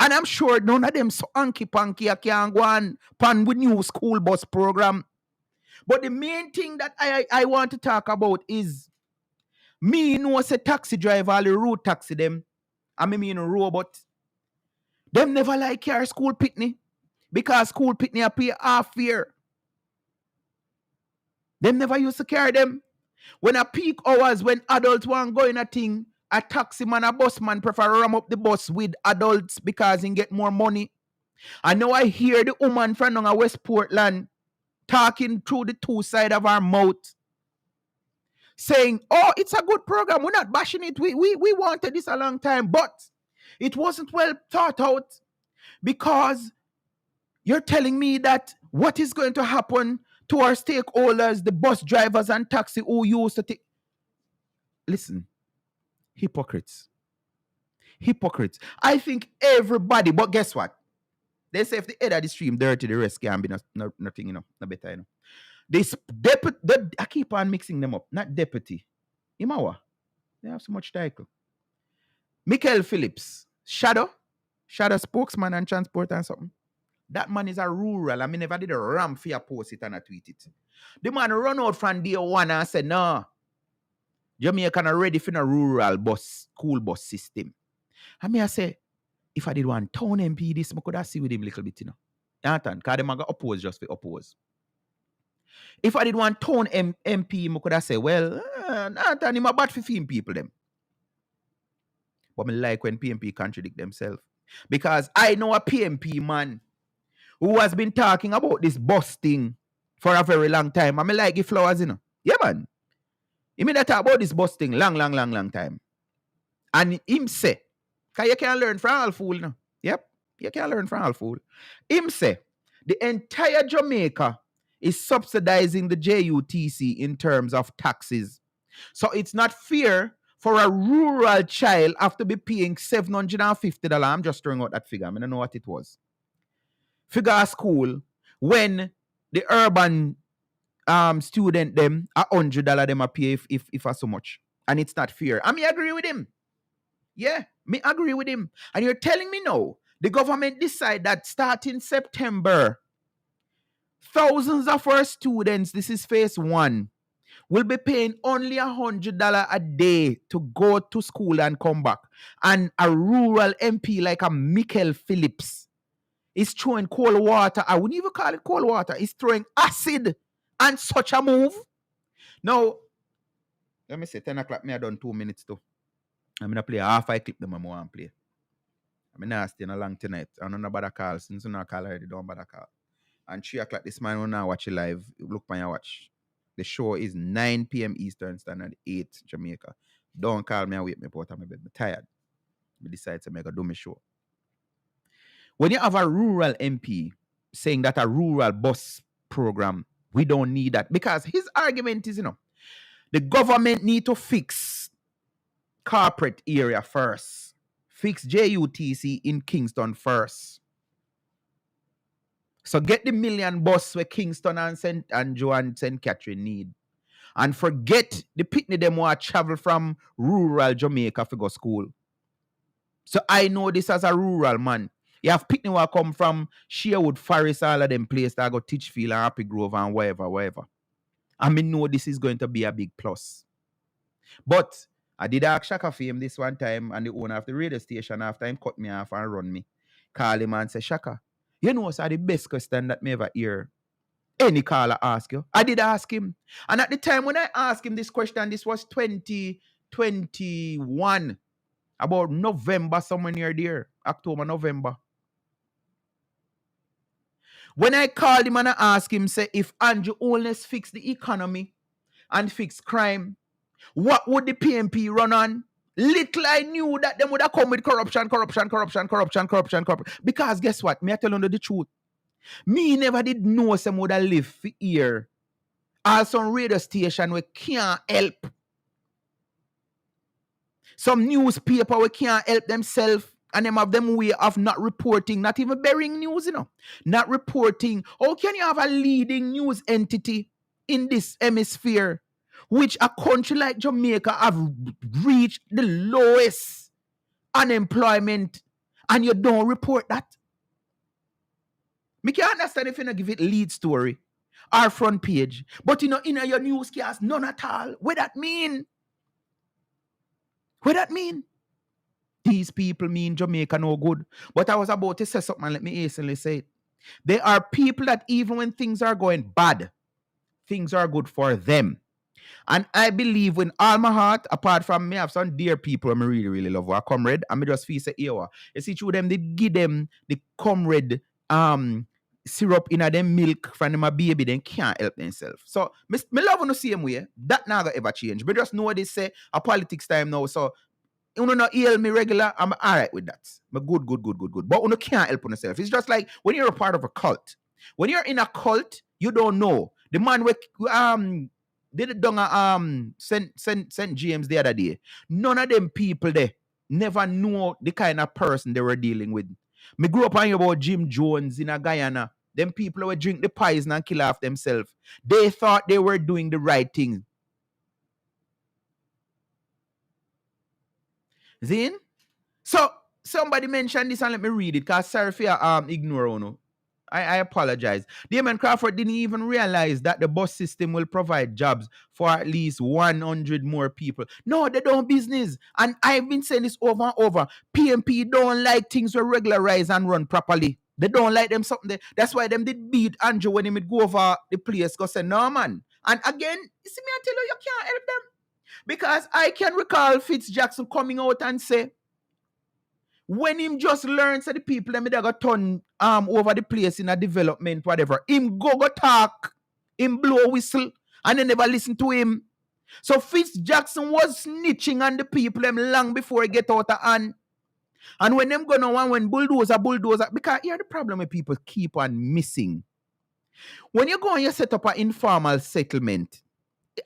And I'm sure none of them so hanky-panky I can go on pan with new school bus program. But the main thing that I want to talk about is me know say taxi driver, all the road taxi them, I mean robot. Them never like car school pitney because school pitney pay half fare. Them never used to carry them. When a peak hours, when adults want go in a thing, a taxi man, a bus man prefer ram up the bus with adults because he get more money. And now I hear the woman from West Portland talking through the two sides of her mouth, saying, oh, it's a good program. We're not bashing it. We wanted this a long time, but it wasn't well thought out because you're telling me that what is going to happen to our stakeholders, the bus drivers and taxi who used to take. Listen, hypocrites. Hypocrites. I think everybody, but guess what? They say if the head of the stream dirty, the rest can be nothing, no better, This deputy, I keep on mixing them up. Not deputy. Imawa. They have so much title. Michael Phillips. Shadow spokesman and transport and something. That man is a rural. I mean, never did a ram for your post it and I tweet it. The man run out from day one and said, no, Jamaica not ready for a rural bus, school bus system. I mean, I say, if I did one town MP, this I could have see with him a little bit, Because they might oppose just for oppose. If I did one town MP, I could have said, well, Nathan, him a bad for people them. But I like when PMP contradict themselves. Because I know a PMP man who has been talking about this bus thing for a very long time. I like the flowers, Yeah, man. He mean that talk about this bus thing long time. And him say, because you can learn from all fool, Yep, you can learn from all fool. Him say, the entire Jamaica is subsidizing the JUTC in terms of taxes. So it's not fair for a rural child have to be paying $750. I'm just throwing out that figure. I don't know what it was. Figure school when the urban student them $100 them a pay if so much. And it's not fair. I mean, agree with him. Yeah, me agree with him. And you're telling me no, the government decide that starting September, thousands of our students, this is phase 1, will be paying only $100 a day to go to school and come back. And a rural MP like a Michael Phillips is throwing cold water. I wouldn't even call it cold water. He's throwing acid and such a move. Now, let me say 10 o'clock, me I done 2 minutes too. I'm going to play half I clip them I want to play. I'm not staying along tonight. I don't know about a call. Since you not call already, don't bother call. And 3 o'clock this man will now watch it live. Look on your watch. The show is 9 p.m. Eastern Standard, 8 Jamaica. Don't call me and wake me out of my bed. I'm tired. I decide to make a do my show. When you have a rural MP saying that a rural bus program, we don't need that. Because his argument is, the government need to fix corporate area first. Fix JUTC in Kingston first. So get the million bus where Kingston and St. Andrew and St. Catherine need. And forget the pitney them who travel from rural Jamaica to go school. So I know this as a rural man. You have pitney who come from Sherwood, Forest, all of them places that go Teachfield and Happy Grove and wherever. I mean, know this is going to be a big plus. But I did ask Shaka for him this one time, and the owner of the radio station, after him cut me off and run me, call him and say, Shaka, you know what's the best question that me ever hear any caller ask you? I did ask him. And at the time when I asked him this question, this was 2021, about November, somewhere near there, October, November. When I called him and I asked him, say, if Andrew Holness fix the economy and fix crime, what would the PMP run on? Little I knew that them would have come with corruption. Because guess what? Me I tell you the truth. Me never did know some would have live for here. Or some radio station we can't help. Some newspaper we can't help themselves and them have them way of not reporting, not even bearing news, not reporting. How can you have a leading news entity in this hemisphere, which a country like Jamaica have reached the lowest unemployment, and you don't report that? Me can't understand if you not give it lead story or front page, but in your newscast, none at all. What that mean? What that mean? These people mean Jamaica no good. But I was about to say something, let me hastily say it. There are people that even when things are going bad, things are good for them. And I believe with all my heart, apart from me, I have some dear people I really, really love, our comrade, and me just feel say, you see, through them, they give them the comrade syrup in them milk from them a baby, then can't help themselves. So, me love on the same way. That never ever change. But just know what they say, a politics time now, so you not heal me regular, I'm all right with that. I'm good. But you can't help on yourself. It's just like when you're a part of a cult. When you're in a cult, you don't know. The man did it down St. James the other day. None of them people there never know the kind of person they were dealing with. Me grew up on about Jim Jones in a Guyana. Them people who would drink the poison and kill off themselves. They thought they were doing the right thing. Zin? So somebody mentioned this and let me read it, because sorry for ignore you. I apologize. Damon Crawford didn't even realize that the bus system will provide jobs for at least 100 more people. No, they don't business. And I've been saying this over and over. PMP don't like things will regularize and run properly. They don't like them something there. That's why them did beat Andrew when he would go over the place, go say, no man. And again, you see me, I tell you can't help them. Because I can recall Fitz Jackson coming out and say, when him just learns that the people that got turn over the place in a development, whatever, him go talk, him blow whistle, and they never listen to him. So Fitz Jackson was snitching on the people them long before he get out of hand. And when them go on, when bulldozer, because here the problem with people keep on missing. When you go and you set up an informal settlement,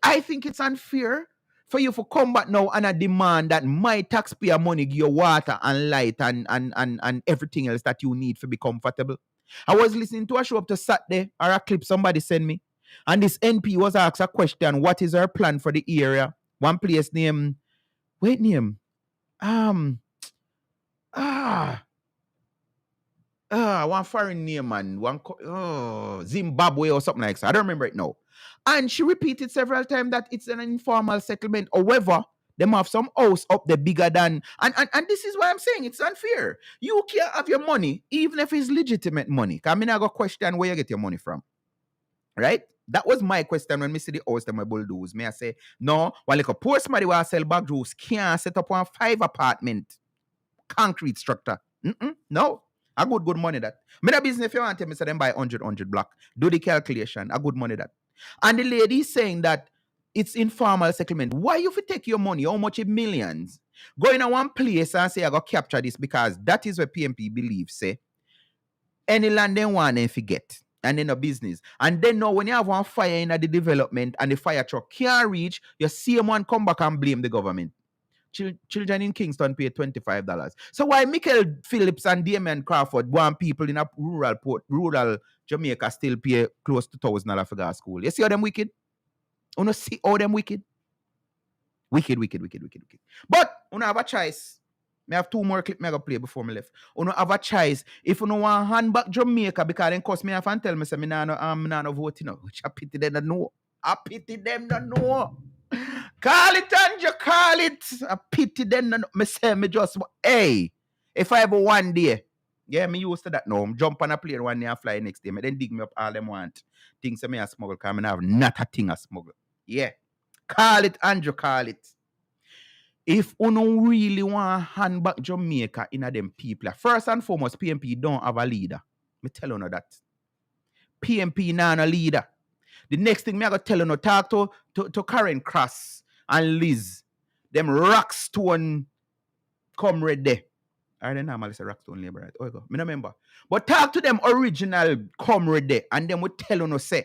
I think it's unfair for you to come back now and a demand that my taxpayer money give you water and light and everything else that you need to be comfortable. I was listening to a show up to Saturday, or a clip somebody sent me, and this NP was asked a question, what is our plan for the area? One place name, one foreign name, man, Zimbabwe or something like that. I don't remember it now. And she repeated several times that it's an informal settlement. However, them have some house up there bigger than, and this is why I'm saying it's unfair. You can't have your money, even if it's legitimate money. I mean, I got question where you get your money from. Right? That was my question when I see the house that my bulldoze. May I say, no, while like a poor somebody will sell bag juice can't set up 5 apartment concrete structure. No. A good money that. Me that business if you want to, me say them buy 100 block. Do the calculation. A good money that. And the lady is saying that it's informal settlement. Why you take your money, how much in millions, go in a one place and say I got capture this, because that is where PMP believes, say, any land they want and forget. And then a business. And then now when you have one fire in the development and the fire truck can't reach, you see one come back and blame the government. Children in Kingston pay $25. So why Michael Phillips and Damien Crawford want people in a rural Jamaica still pay close to $1,000 for go to school? You see how them wicked? You know see how them wicked? Wicked. But you have a choice. I have 2 more clips I go play before me left. You have a choice. If you want hand back Jamaica, because then cause me have to tell me say me no vote, which I pity them no. Call it and you call it. I pity them. Me say me just, hey, if I ever one day, yeah, me used to that now. I'm jump on a plane one day and fly next day. Me then dig me up all them want. Things that me a smuggle, because I have not a thing a smuggle. Yeah. Call it and you call it. If you don't really want to hand back Jamaica in a them people, first and foremost, PMP don't have a leader. Me tell you that. PMP not a leader. The next thing me I got tell you, talk to Karen Cross and Liz. Them Rockstone comrade there. I don't normally say Rockstone labor, right? Oh, I go. Me no remember. But talk to them original comrade there, and them will tell you, say,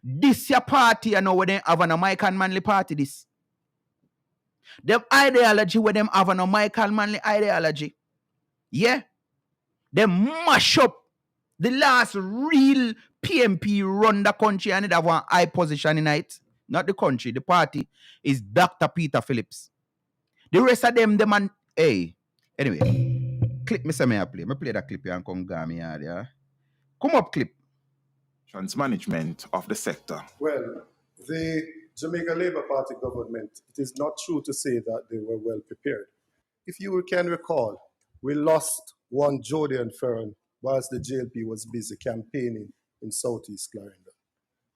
this your party, where they have a Mike and Manley party, this. Them ideology where them have a Michael Manley ideology. Yeah. They mash up the last real PMP run the country and it have one high position in it. Not the country, the party is Dr. Peter Phillips. The rest of them and hey. Anyway, clip me say me play. Me play that clip here and come go me yeah. Come up clip. Management of the sector. Well, the Jamaica Labour Party government, it is not true to say that they were well prepared. If you can recall, we lost one Jordan Ferron whilst the JLP was busy campaigning in Southeast Clarendon.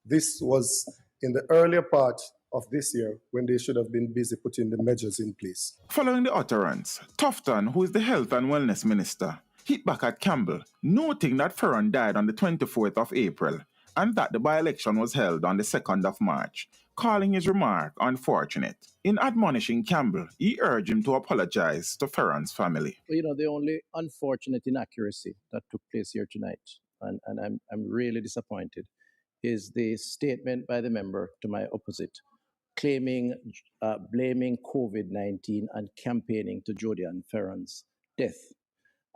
This was in the earlier part of this year when they should have been busy putting the measures in place. Following the utterance, Tufton, who is the Health and Wellness Minister, hit back at Campbell, noting that Ferron died on the 24th of April and that the by-election was held on the 2nd of March, calling his remark unfortunate. In admonishing Campbell, he urged him to apologize to Ferron's family. You know, the only unfortunate inaccuracy that took place here tonight, and I'm really disappointed, is the statement by the member to my opposite, blaming COVID-19 and campaigning to Jodian Ferron's death.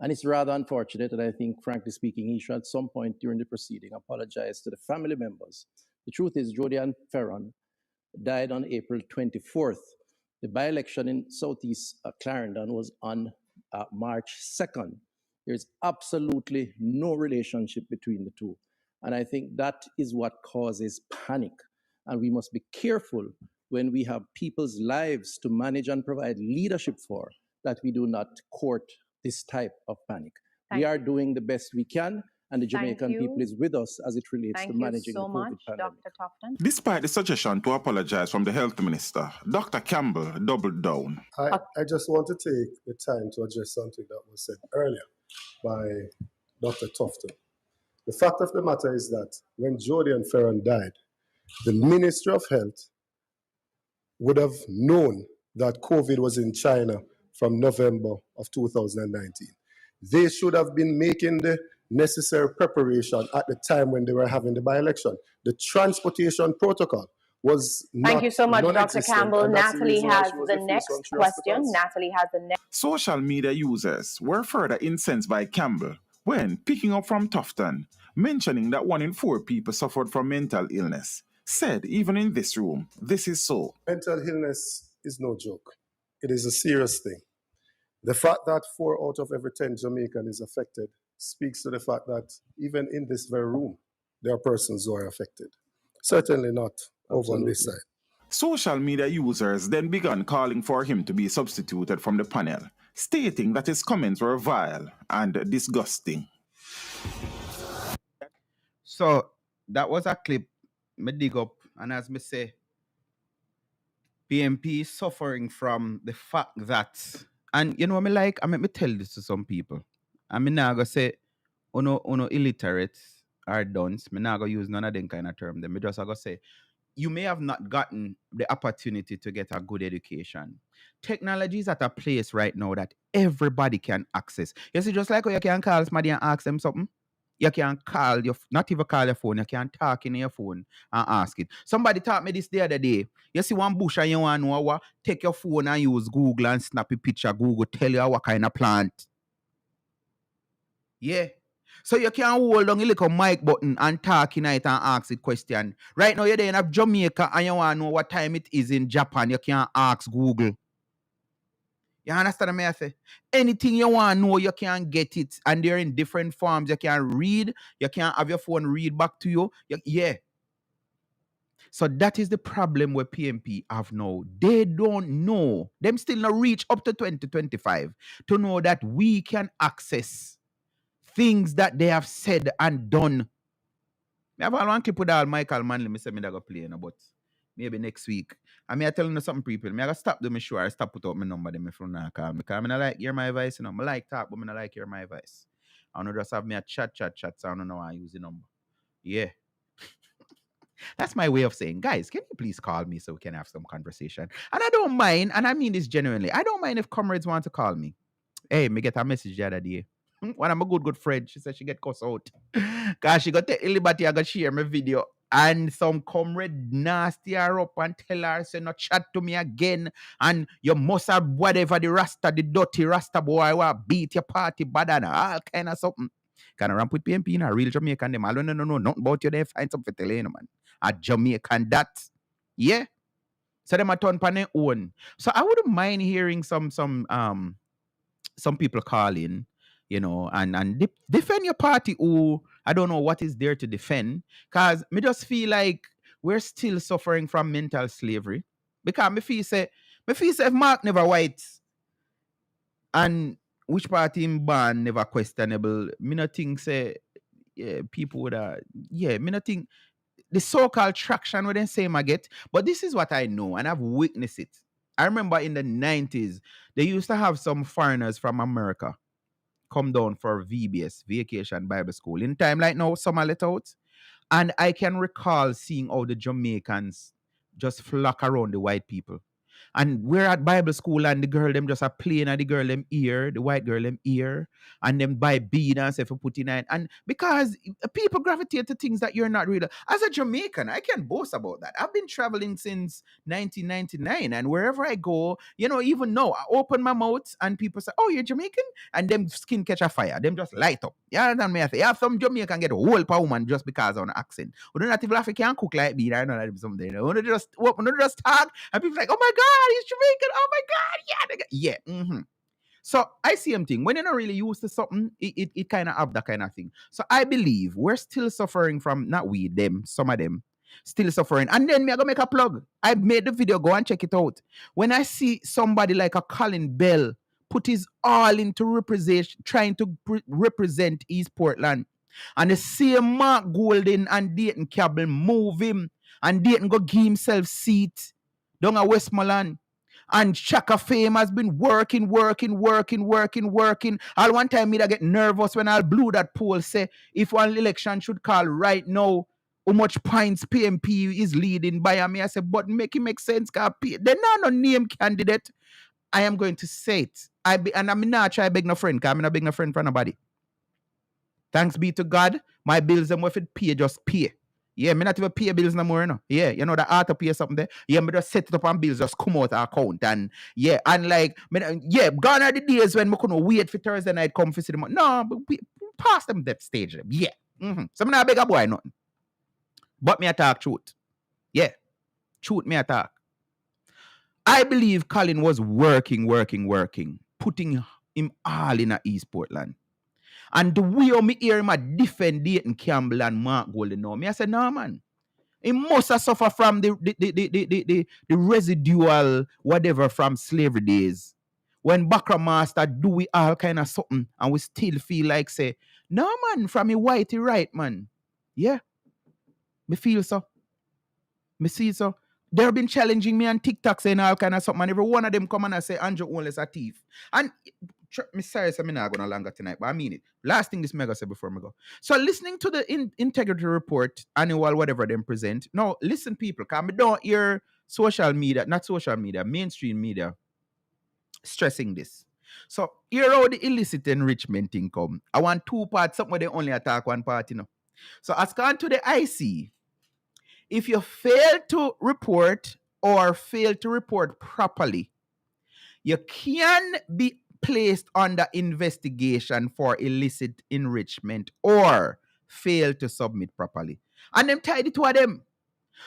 And it's rather unfortunate, and I think, frankly speaking, he should at some point during the proceeding apologize to the family members. The truth is, Jodian Ferron died on April 24th. The by-election in Southeast Clarendon was on March 2nd. There's absolutely no relationship between the two. And I think that is what causes panic. And we must be careful when we have people's lives to manage and provide leadership for, that we do not court this type of panic. We are doing the best we can, and the Jamaican people is with us as it relates to managing the COVID pandemic. Dr. Tufton. Despite the suggestion to apologize from the health minister, Dr. Campbell doubled down. I just want to take the time to address something that was said earlier by Dr. Tufton. The fact of the matter is that when Jodian Ferron died, the Ministry of Health would have known that COVID was in China from November of 2019. They should have been making the necessary preparation at the time when they were having the by-election. The transportation protocol was not Thank you so much, Dr. non-existent, Campbell. and that's the Natalie reason why has she was the refused next on three question. hospitals. Natalie has the next. Social media users were further incensed by Campbell when picking up from Tufton, mentioning that 1 in 4 people suffered from mental illness. Said, even in this room, this is so. Mental illness is no joke. It is a serious thing. The fact that 4 out of every 10 Jamaican is affected speaks to the fact that even in this very room, there are persons who are affected. Certainly not over on this side. Social media users then began calling for him to be substituted from the panel, stating that his comments were vile and disgusting. So that was a clip me dig up, and as me say, PMP is suffering from the fact that, and you know what me like, I mean, me tell this to some people. I mean, now go say, uno illiterate or dunce. Me now go use none of them kind of term. Them me just go say, you may have not gotten the opportunity to get a good education. Technology is at a place right now that everybody can access. You see, just like how you can call somebody and ask them something, you can call your, not even call your phone, you can talk in your phone and ask it. Somebody taught me this the other day. You see one bush and you want to know what, take your phone and use Google and snap a picture. Google tell you what kind of plant. Yeah. So you can hold on a little mic button and talk in it and ask it question. Right now you're there in Jamaica and you want to know what time it is in Japan. You can ask Google. You understand what I say? Anything you want to know, you can get it. And they're in different forms. You can read. You can have your phone read back to you. Yeah. So that is the problem where PMP have now. They don't know. Them still not reach up to 2025 to know that we can access things that they have said and done. I have one clip with all Michael Manley. Me say me that go play, but maybe next week. I mean, I tell you some people, I gotta stop doing my show. I stop put out my number, them if you not call me. Because I mean, I like hear my voice, you know. I like talk, but I like hear my voice. I don't just have me a chat, so I don't know how I use the number. Yeah. That's my way of saying, guys, can you please call me so we can have some conversation? And I don't mind, and I mean this genuinely. I don't mind if comrades want to call me. Hey, me get a message the other day. One of my good friend, she said she get cussed out. Because she got the liberty, I got share my video. And some comrade nasty her up and tell her, say, no chat to me again. And you must have whatever the Rasta, the dirty Rasta boy, will beat your party bad and all kind of something. Can I ramp with PMP in a real Jamaican them? I don't know nothing about you. They find something to tell you, man. A Jamaican that. Yeah. So them a turn pan their own. So I wouldn't mind hearing some people calling, and defend your party who I don't know what is there to defend. Cause me just feel like we're still suffering from mental slavery. Because me feel say if Mark never white and which party in ban never questionable, me not think say people would me not think the so-called traction with them same I get. But this is what I know and I've witnessed it. I remember in the 90s, they used to have some foreigners from America come down for VBS, Vacation Bible School. In time like now, summer let out. And I can recall seeing how the Jamaicans just flock around the white people. And we're at Bible school and the girl them just are playing at the girl them ear, the white girl them ear, and them buy bead and say for put in it. And because people gravitate to things that you're not really. As a Jamaican, I can boast about that. I've been traveling since 1999, and wherever I go, even now, I open my mouth and people say, "Oh, you're Jamaican," and them skin catch a fire, them just light up. Yeah, and me I say, yeah, some Jamaican get a whole power woman just because of an accent. We don't have to African cook like me. I know that something. We don't just talk, and people like, "Oh my God, he's Jamaican! Oh my God, yeah, yeah." So I see him thing when you're not really used to something, it kind of have that kind of thing. So I believe we're still suffering from not we them, some of them still suffering. And then me I go make a plug. I made the video. Go and check it out. When I see somebody like a Colin Bell put his all into trying to represent East Portland, and the same Mark Golden and Dayton Cabell move him, and Dayton go give himself seat down at Westmoreland. And Chaka Fame has been working. All one time me I get nervous when I blew that poll say if one election should call right now, how much points PMP is leading by me. I said, but make it make sense, because they're not no name candidate. I am going to say it. And I'm not try beg no friend, because I'm not beg no friend for nobody. Thanks be to God, my bills them if it pay, just pay. Yeah, me not even pay bills no more, no. Yeah, you know the auto pay something there. Yeah, me just set it up and bills just come out of account. And yeah, and like, gone are the days when me couldn't wait for Thursday night come for see them. No, but we past them that stage. Yeah. So me not beg a boy nothing. But me attack truth. Yeah. Truth me attack. I believe Colin was working, putting him all in a East Portland. And the way me hear him a defend Dayton Campbell and Mark Golden now, me I said, no man. He must have suffered from the residual whatever from slavery days. When Bakra Master do we all kind of something and we still feel like say, no man, from a whitey right man. Yeah. Me feel so. Me see so. They've been challenging me on TikTok saying all kind of something. And every one of them come and I say Andrew Only is a thief. And me sorry, I'm not going to longer tonight, but I mean it. Last thing this mega said before me go. So listening to the integrity report, annual, whatever them present. Now, listen, people, because I don't hear mainstream media stressing this. So here how the illicit enrichment thing come. I want two parts, something where they only attack one part, So as gone to the IC, if you fail to report or fail to report properly, you can be placed under investigation for illicit enrichment or fail to submit properly. And them tied it to them.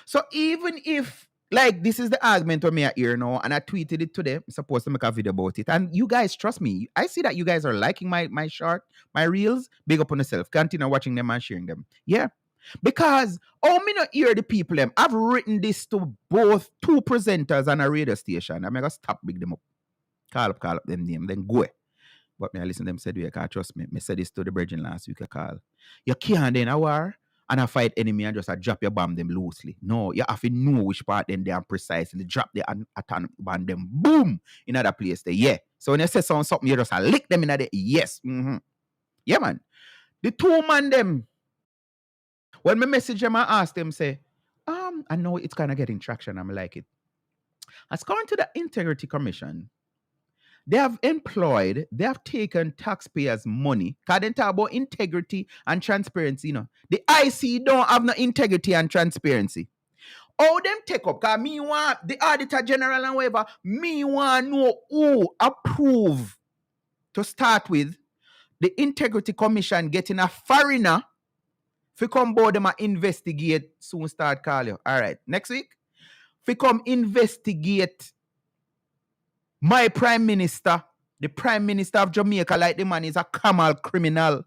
So even if, like, this is the argument of me here now, and I tweeted it today, I'm supposed to make a video about it. And you guys, trust me, I see that you guys are liking my short, my reels. Big up on yourself. Continue watching them and sharing them. Yeah. Because, me not hear the people them. I've written this to both two presenters and a radio station. I'm going to stop big them up. Call up them name, then go. But me I listen to them said, you can't trust me. Me said this to the brethren last week, I call. You can't then a war and I fight enemy and just drop your bomb them loosely. No, you have to know which part then they are precisely drop the attack bomb them, boom, in other place there. Yeah. So when you say something, you just lick them in there. Yes. Yeah, man. The two man them, when me message them, I ask them, say, I know it's kind of getting traction. I'm like it. As going to the Integrity Commission, they have taken taxpayers' money. Because they talk about integrity and transparency, you know. The IC don't have no integrity and transparency. All them take up, because me want the Auditor General and whatever, me want know who approve to start with the Integrity Commission getting a foreigner fi come board them and investigate, soon start call you. All right, next week, fi come investigate my Prime Minister, the Prime Minister of Jamaica, like the man is a Kamal criminal.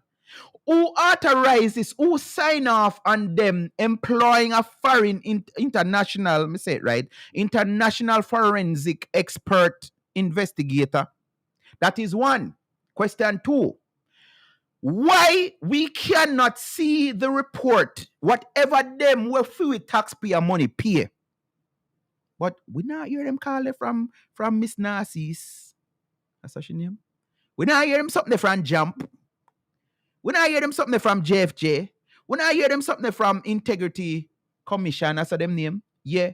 Who authorizes, who sign off on them employing a foreign international, let me say it right, international forensic expert investigator? That is one. Question 2. Why we cannot see the report, whatever them were free with taxpayer money pay? But we not hear them call it from Miss Narcis. That's what she name. We not hear them something from Jump. We not hear them something from JFJ. We not hear them something from Integrity Commission. That's them name. Yeah.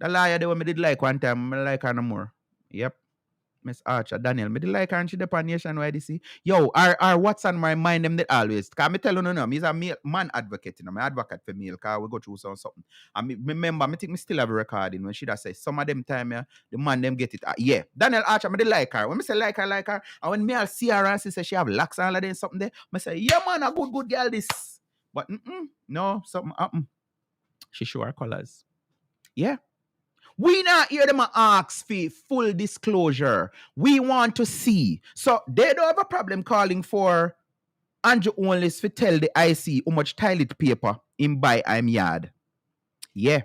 The liar they me did like one time. I like her no more. Yep. Miss Archer, Daniel, me did like her and she depend nationwide, see. Yo, what's on my mind them that always. Cause me tell you no, me's a man advocate, you know, my advocate for male, cause we go through something. And me remember, me think me still have a recording when she say some of them time, yeah, the man them get it. Yeah. Daniel Archer, me did like her. When me say like her, and when me I'll see her and she say she have locks and all that something there, me say, yeah man, a good girl this. But no, something happen. She show her colors. Yeah. We not hear them ask for full disclosure. We want to see. So they don't have a problem calling for Andrew only to tell the IC how much toilet paper in buy I'm yard. Yeah.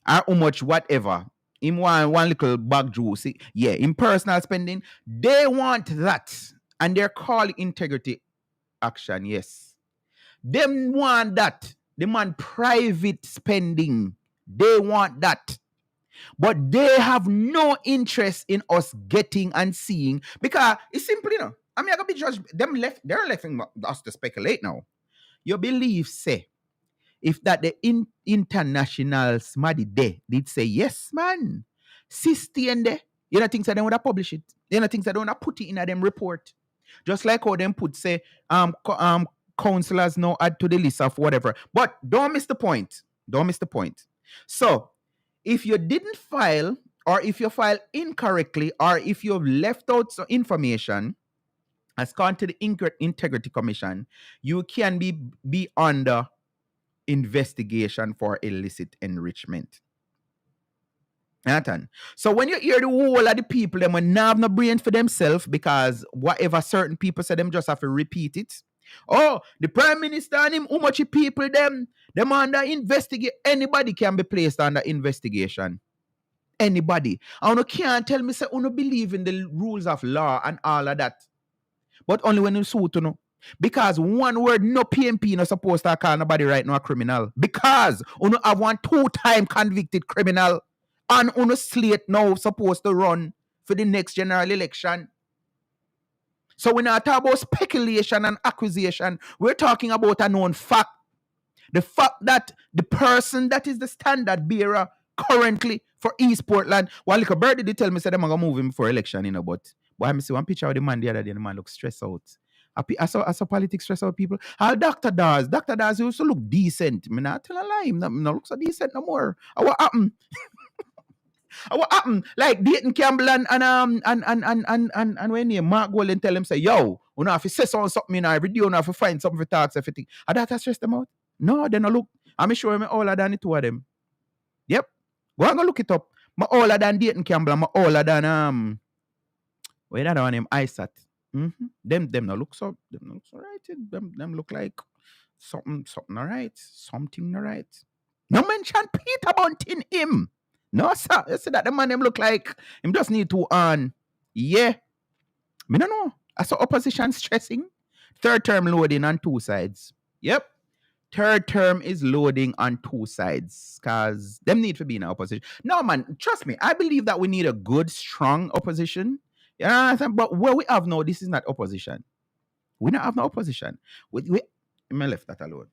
Or how much whatever. In one little bag juice. Yeah. In personal spending. They want that. And they're calling integrity action. Yes. Them want that. They want private spending. They want that. But they have no interest in us getting and seeing, because it's simple, you know. I mean, I gotta be judged. They're left us to speculate now. You believe, say, if that the international smaddy day did say, yes, man, 60 and there, you know, things that they would have published it. You know, things that they would have put it in a them report. Just like how them put, say, councillors now add to the list of whatever. But don't miss the point. Don't miss the point. So, if you didn't file, or if you file incorrectly, or if you've left out some information as gone to the Integrity Commission, you can be under investigation for illicit enrichment. Nathan. So when you hear the whole of the people, them will not have no brain for themselves, because whatever certain people say, them just have to repeat it. Oh, the Prime Minister and him, how much people them under investigate. Anybody can be placed under investigation. Anybody. And you can't tell me, say, you don't believe in the rules of law and all of that. But only when you suit, you know. Because one word, no PMP not supposed to call nobody right now a criminal. Because you have one 2-time convicted criminal, and you slate now supposed to run for the next general election. So we're not talking about speculation and accusation. We're talking about a known fact. The fact that the person that is the standard bearer currently for East Portland, while like a birdie did tell me, said, I'm going to move him for election, you know, but I see one picture of the man the other day, the man looks stressed out. I saw politics stress out people. Dr. Daz used to look decent. I not tell a lie. Him no look so decent no more. What happened? What happened? Like Dayton Campbell and when you Mark Golden tell him, say, yo, you know, if you say something in every day, you know, if you find something for talks, everything. That stress them out? No, they no look. I'm sure I'm older than the two of them. Yep. Go and go look it up. I'm older than Dayton Campbell. I'm older than where that one name ISAT. Them no look so right. Them look like something all right. Something all right. No mention Peter Bunting him. No, sir. You see that the man them look like him just need to earn. Yeah. Me no know. I saw opposition stressing. Third term loading on two sides. Yep. Third term is loading on two sides. Because them need to be in opposition. No, man, trust me. I believe that we need a good, strong opposition. Yeah, but what we have now, this is not opposition. We don't have no opposition. We left that alone.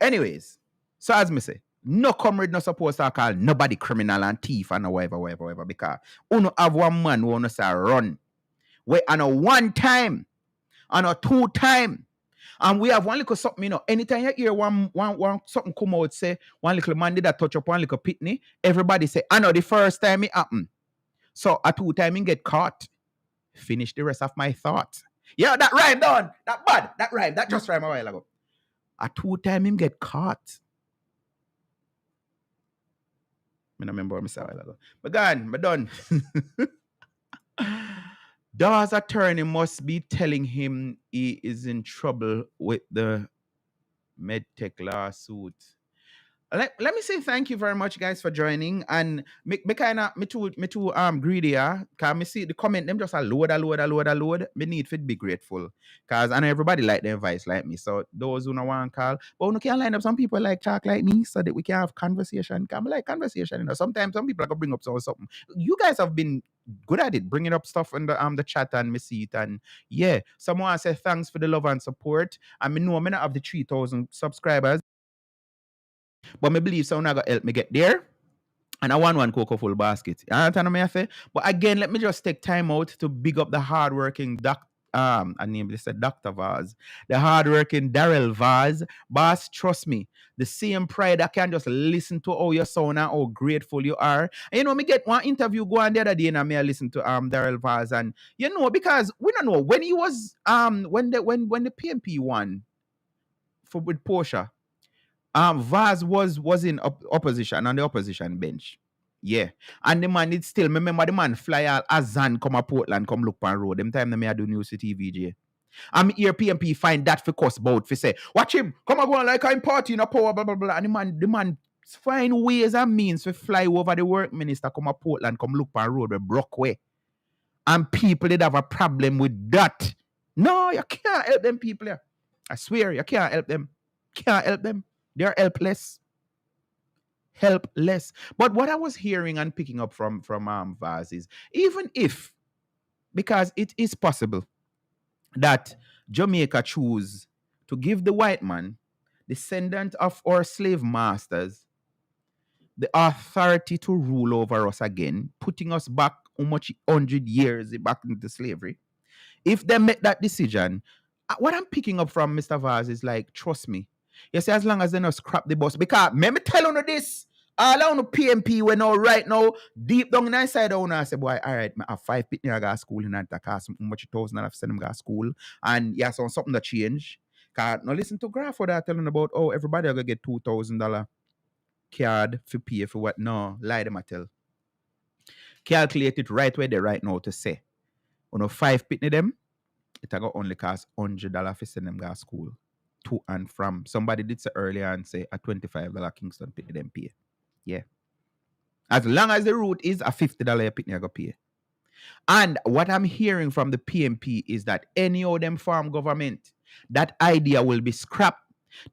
Anyways, so as me say, No comrade not supposed to call nobody criminal and thief and whatever, because uno have one man who wanna say run. We on a one time, on a two time. And we have one little something, anytime you hear one something come out, say, one little man did that touch up one little pitney, everybody say, I know the first time it happened. So a two time he get caught. Finish the rest of my thoughts. Yeah, that rhyme done. That bad. That rhyme. That just rhyme a while ago. A two time him get caught. I don't remember what I said a while ago. But gone, but done. Dawes attorney must be telling him he is in trouble with the medtech lawsuit. Let me say thank you very much, guys, for joining. And me too greedy, cause me see the comment them just a load. Me need to be grateful. Cause I know everybody like their advice like me. So those who no want call, but we can line up some people like talk like me so that we can have conversation. Cause I like conversation, Sometimes some people are gonna bring up something. You guys have been good at it, bringing up stuff in the chat and me see it. And yeah, someone say thanks for the love and support. I mean, no, I not have the 3,000 subscribers. But me believe someone gonna help me get there. And I want one cocoa full basket. You understand what I say? But again, let me just take time out to big up the hardworking I named this Dr. Vaz. The hardworking Daryl Vaz. Boss, trust me. The same pride I can just listen to how you sound and how grateful you are. And me get one interview go on the other day and I listen to Daryl Vaz. And because we don't know when he was when the PMP won with Porsche. Vaz was in opposition on the opposition bench. Yeah. And the man it still remember the man fly out Azan come a Portland, come look on road. Them time me I do news to TVJ. I'm here PMP find that for cuss bout for say, watch him, come and go on like I'm party in a power, blah blah blah. And the man find ways and means to fly over the work minister, come a Portland, come look on road with broke way. And people did have a problem with that. No, you can't help them people here. I swear, you can't help them. Can't help them. They're helpless. Helpless. But what I was hearing and picking up from Vaz is, even if, because it is possible that Jamaica choose to give the white man, descendant of our slave masters, the authority to rule over us again, putting us back how much 100 years back into slavery. If they make that decision, what I'm picking up from Mr. Vaz is like, trust me. You see, as long as they not scrap the bus. Because, let me tell you this. All on the PMP, we know right now, deep down inside, I say, boy, all right, I have 5 people I go to school in that cost much $1,000 send them go to school. And yeah, so something that change. Because now listen to Graph what they're telling about, oh, everybody are going to get $2,000 card for pay for what? No, lie them I tell. Calculate it right where they right now to say. 5 people them, it go only cost $100 for send them go to school. To and from. Somebody did say earlier and say a $25 Kingston pitney them pay. Yeah. As long as the route is a $50 pitney I go pay. And what I'm hearing from the PMP is that any of them farm government, that idea will be scrapped.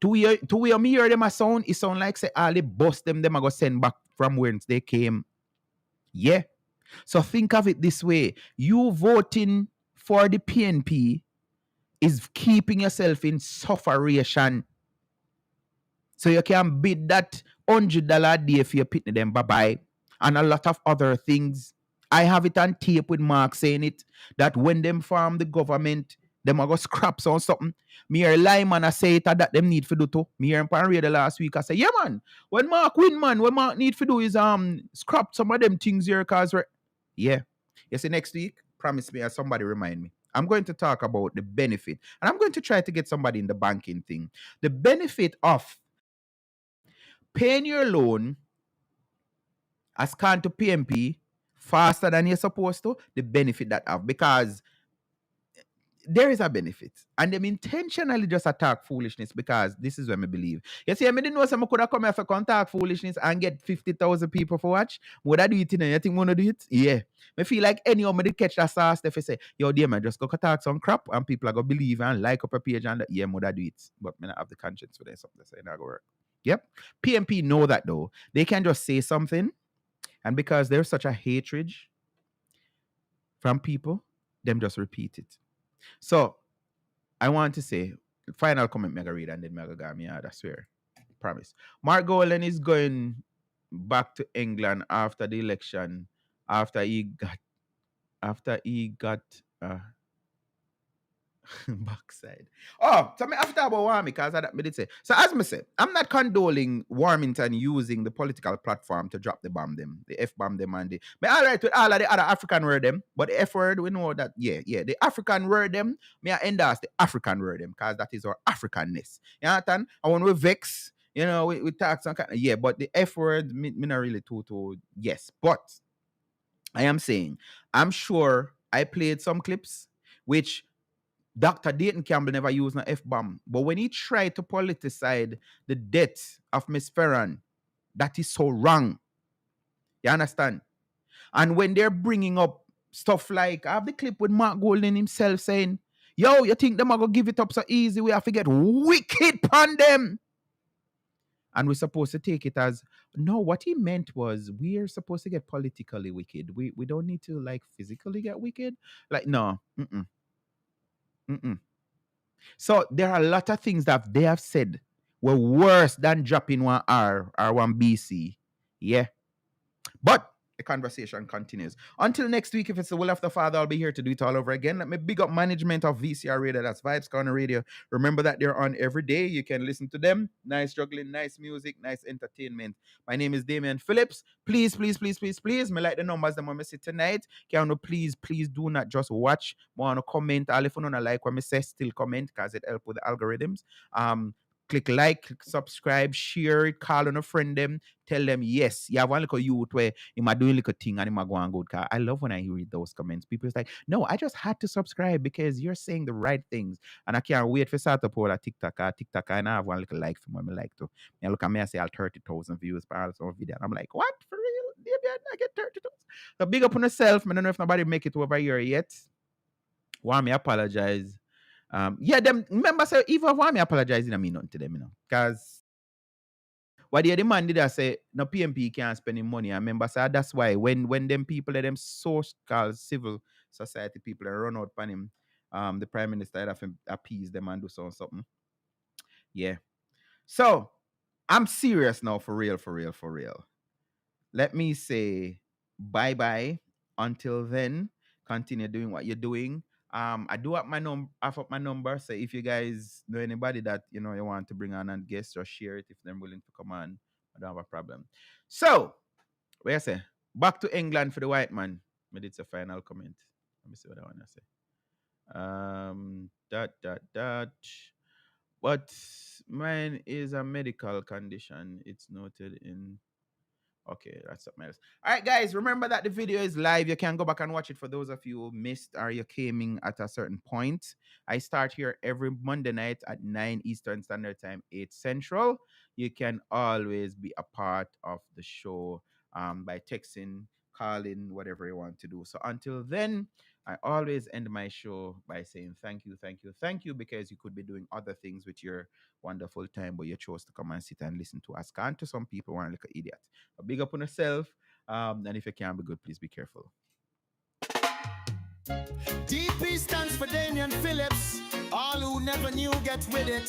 To where me hear them a sound, it sound like say all the bust them I go send back from where they came. Yeah. So think of it this way. You voting for the PNP is keeping yourself in sufferation. So you can bid that $100 a day for your pitney them bye-bye. And a lot of other things. I have it on tape with Mark saying it, that when them farm the government, them are going to scrap on something. Me hear Lyman I say it that them need to do too. Me hear him on radio last week I say, yeah man, when Mark win man, what Mark need to do is scrap some of them things here cause yeah. You see next week, promise me, as somebody remind me, I'm going to talk about the benefit. And I'm going to try to get somebody in the banking thing. The benefit of paying your loan as can to PMP faster than you're supposed to, the benefit that have, because there is a benefit. And them intentionally just attack foolishness because this is what I believe. You see, I didn't know someone could have come here for contact foolishness and get 50,000 people for watch. Would I do it? You think wanna do it? Yeah. I feel like anyone me did catch that sauce, they say, yo, dear man, just go talk some crap and people are gonna believe and like up a page and yeah, would I do it? But I not have the conscience for that, something to say, not gonna work. Yep. PMP know that though. They can just say something, and because there's such a hatred from people, them just repeat it. So I want to say, final comment me read and then me go me I swear. promise. Mark Golan is going back to England after the election, after he got backside. Oh, so me after about Warmie, because I did say. So as me say, I'm not condoling Warmington using the political platform to drop the bomb them, the F bomb them and the. Me all right with all of the other African word them, but the F word we know that the African word them. Me I endorse the African word them because that is our Africanness. You understand? And when we vex, we talk some kind of, but the F word me not really too yes, but I am saying I'm sure I played some clips which Dr. Dayton Campbell never used an F-bomb. But when he tried to politicize the death of Miss Ferran, that is so wrong. You understand? And when they're bringing up stuff like, I have the clip with Mark Golden himself saying, yo, you think them are going to give it up so easy? We have to get wicked upon them. And we're supposed to take it as, no, what he meant was we're supposed to get politically wicked. We don't need to like physically get wicked. Like, no. So there are a lot of things that they have said were worse than dropping one R or one BC. Yeah. But the conversation continues. Until next week, if it's the will of the Father, I'll be here to do it all over again. Let me big up management of VCR Radio. That's Vibes Corner Radio. Remember that they're on every day. You can listen to them. Nice juggling, nice music, nice entertainment. My name is Damian Phillips. Please, please, please, please, please, me like the numbers that I see tonight. Can you please do not just watch. Want to comment. All if you don't like what I say, still comment because it helps with the algorithms. Click like, click subscribe, share it, call on a friend them, tell them yes. You have one little youth where you might do a little thing and you might go on good. I love when I read those comments. People's like, no, I just had to subscribe because you're saying the right things. And I can't wait for start to pull a TikTok, and I have one little like for me. I like to. I look at me and say, I'll 30,000 views per all some video. And I'm like, what? For real? Maybe I get 30,000. So big up on yourself. I don't know if nobody make it over here yet. Warmmie apologize. Them remember say even why me apologizing I mean nothing to them, because what the man did I say no PMP can't spend money. I remember say that's why when them people them so-called civil society people run out on him, the prime minister have to appease them and do something. Yeah. So I'm serious now, for real. Let me say bye-bye. Until then, continue doing what you're doing. I do have my number. So if you guys know anybody that you want to bring on and guest or share it if they're willing to come on, I don't have a problem. So, where I say back to England for the white man. But it's a final comment. Let me see what I want to say. But mine is a medical condition. It's noted in. Okay, that's something else. All right, guys, remember that the video is live. You can go back and watch it for those of you who missed or you came in at a certain point. I start here every Monday night at 9 Eastern Standard Time, 8 Central. You can always be a part of the show by texting, calling, whatever you want to do. So until then, I always end my show by saying thank you, because you could be doing other things with your wonderful time, but you chose to come and sit and listen to us. Can't to some people want like an idiot. But big up on yourself. And if you can't be good, please be careful. DP stands for Damian Phillips. All who never knew get with it.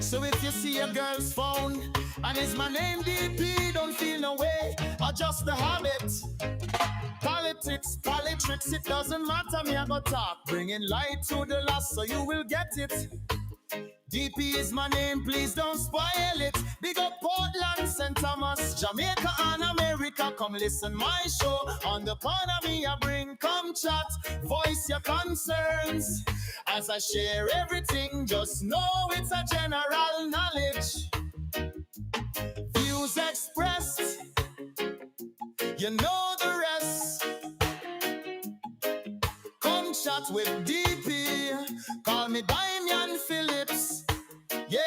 So if you see a girl's phone and it's my name DP, don't feel no way, adjust the habit. Politics, it doesn't matter, me I go talk. Bringing light to the lost so you will get it. DP is my name, please don't spoil it. Big up Portland, St. Thomas, Jamaica and America. Come listen my show. On the corner me I bring, come chat. Voice your concerns. As I share everything, just know it's a general knowledge. Views expressed, you know the rest. Come chat with DP. Call me Damian Phillips. Yeah.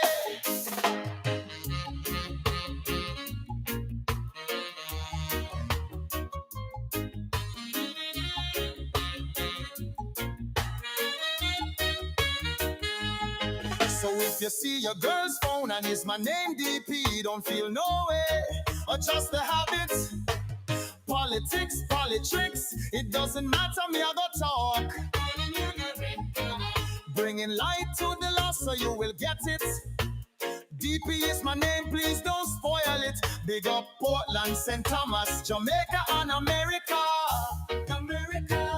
So if you see your girl's phone and it's my name DP, don't feel no way, adjust the habits. Politics, it doesn't matter, me I go talk. Bringing light to the lost so you will get it. DP is my name, please don't spoil it. Big up Portland, St. Thomas, Jamaica and America. America.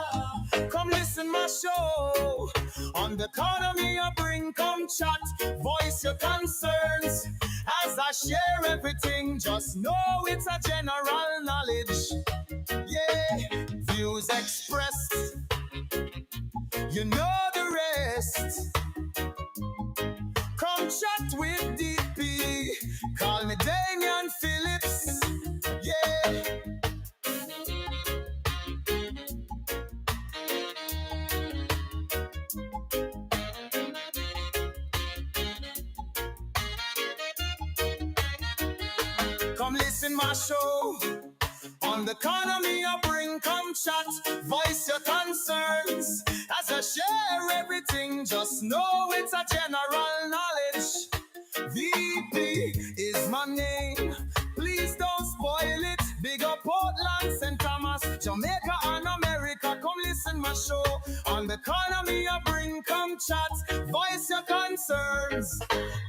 Come listen my show. On the economy I bring, come chat. Voice your concerns. As I share everything, just know it's a general knowledge. Yeah, views expressed. You know the rest. Come chat with DP. Call me Damian Phillips. Yeah. Come listen my show. On the economy I bring, come chat. Voice your concerns. As I share everything, just know it's a general knowledge. VP is my name. Please don't spoil it. Big up Portland, St. Thomas, Jamaica and America. Come listen my show. On the economy I bring, come chat. Voice your concerns.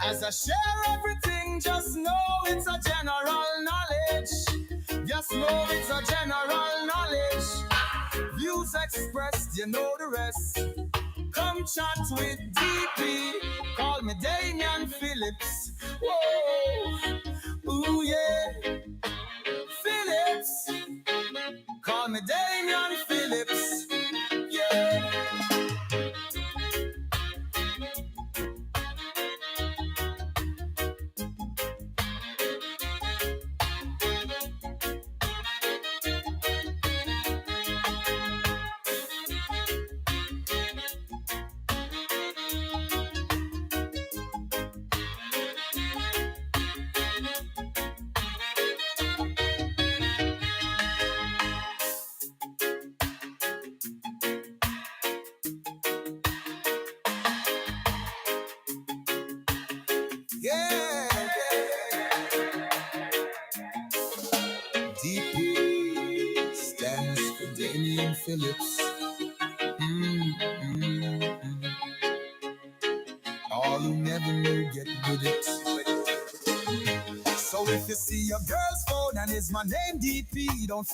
As I share everything, just know it's a general knowledge. Just know it's a general knowledge. Views expressed, you know the rest. Come chat with DP. Call me Damian Phillips. Whoa, ooh yeah, Phillips. Call me Damian Phillips. Yeah. Yeah, DP stands for Damian Phillips. All who never knew get with it. So if you see your girl's phone and is my name DP, don't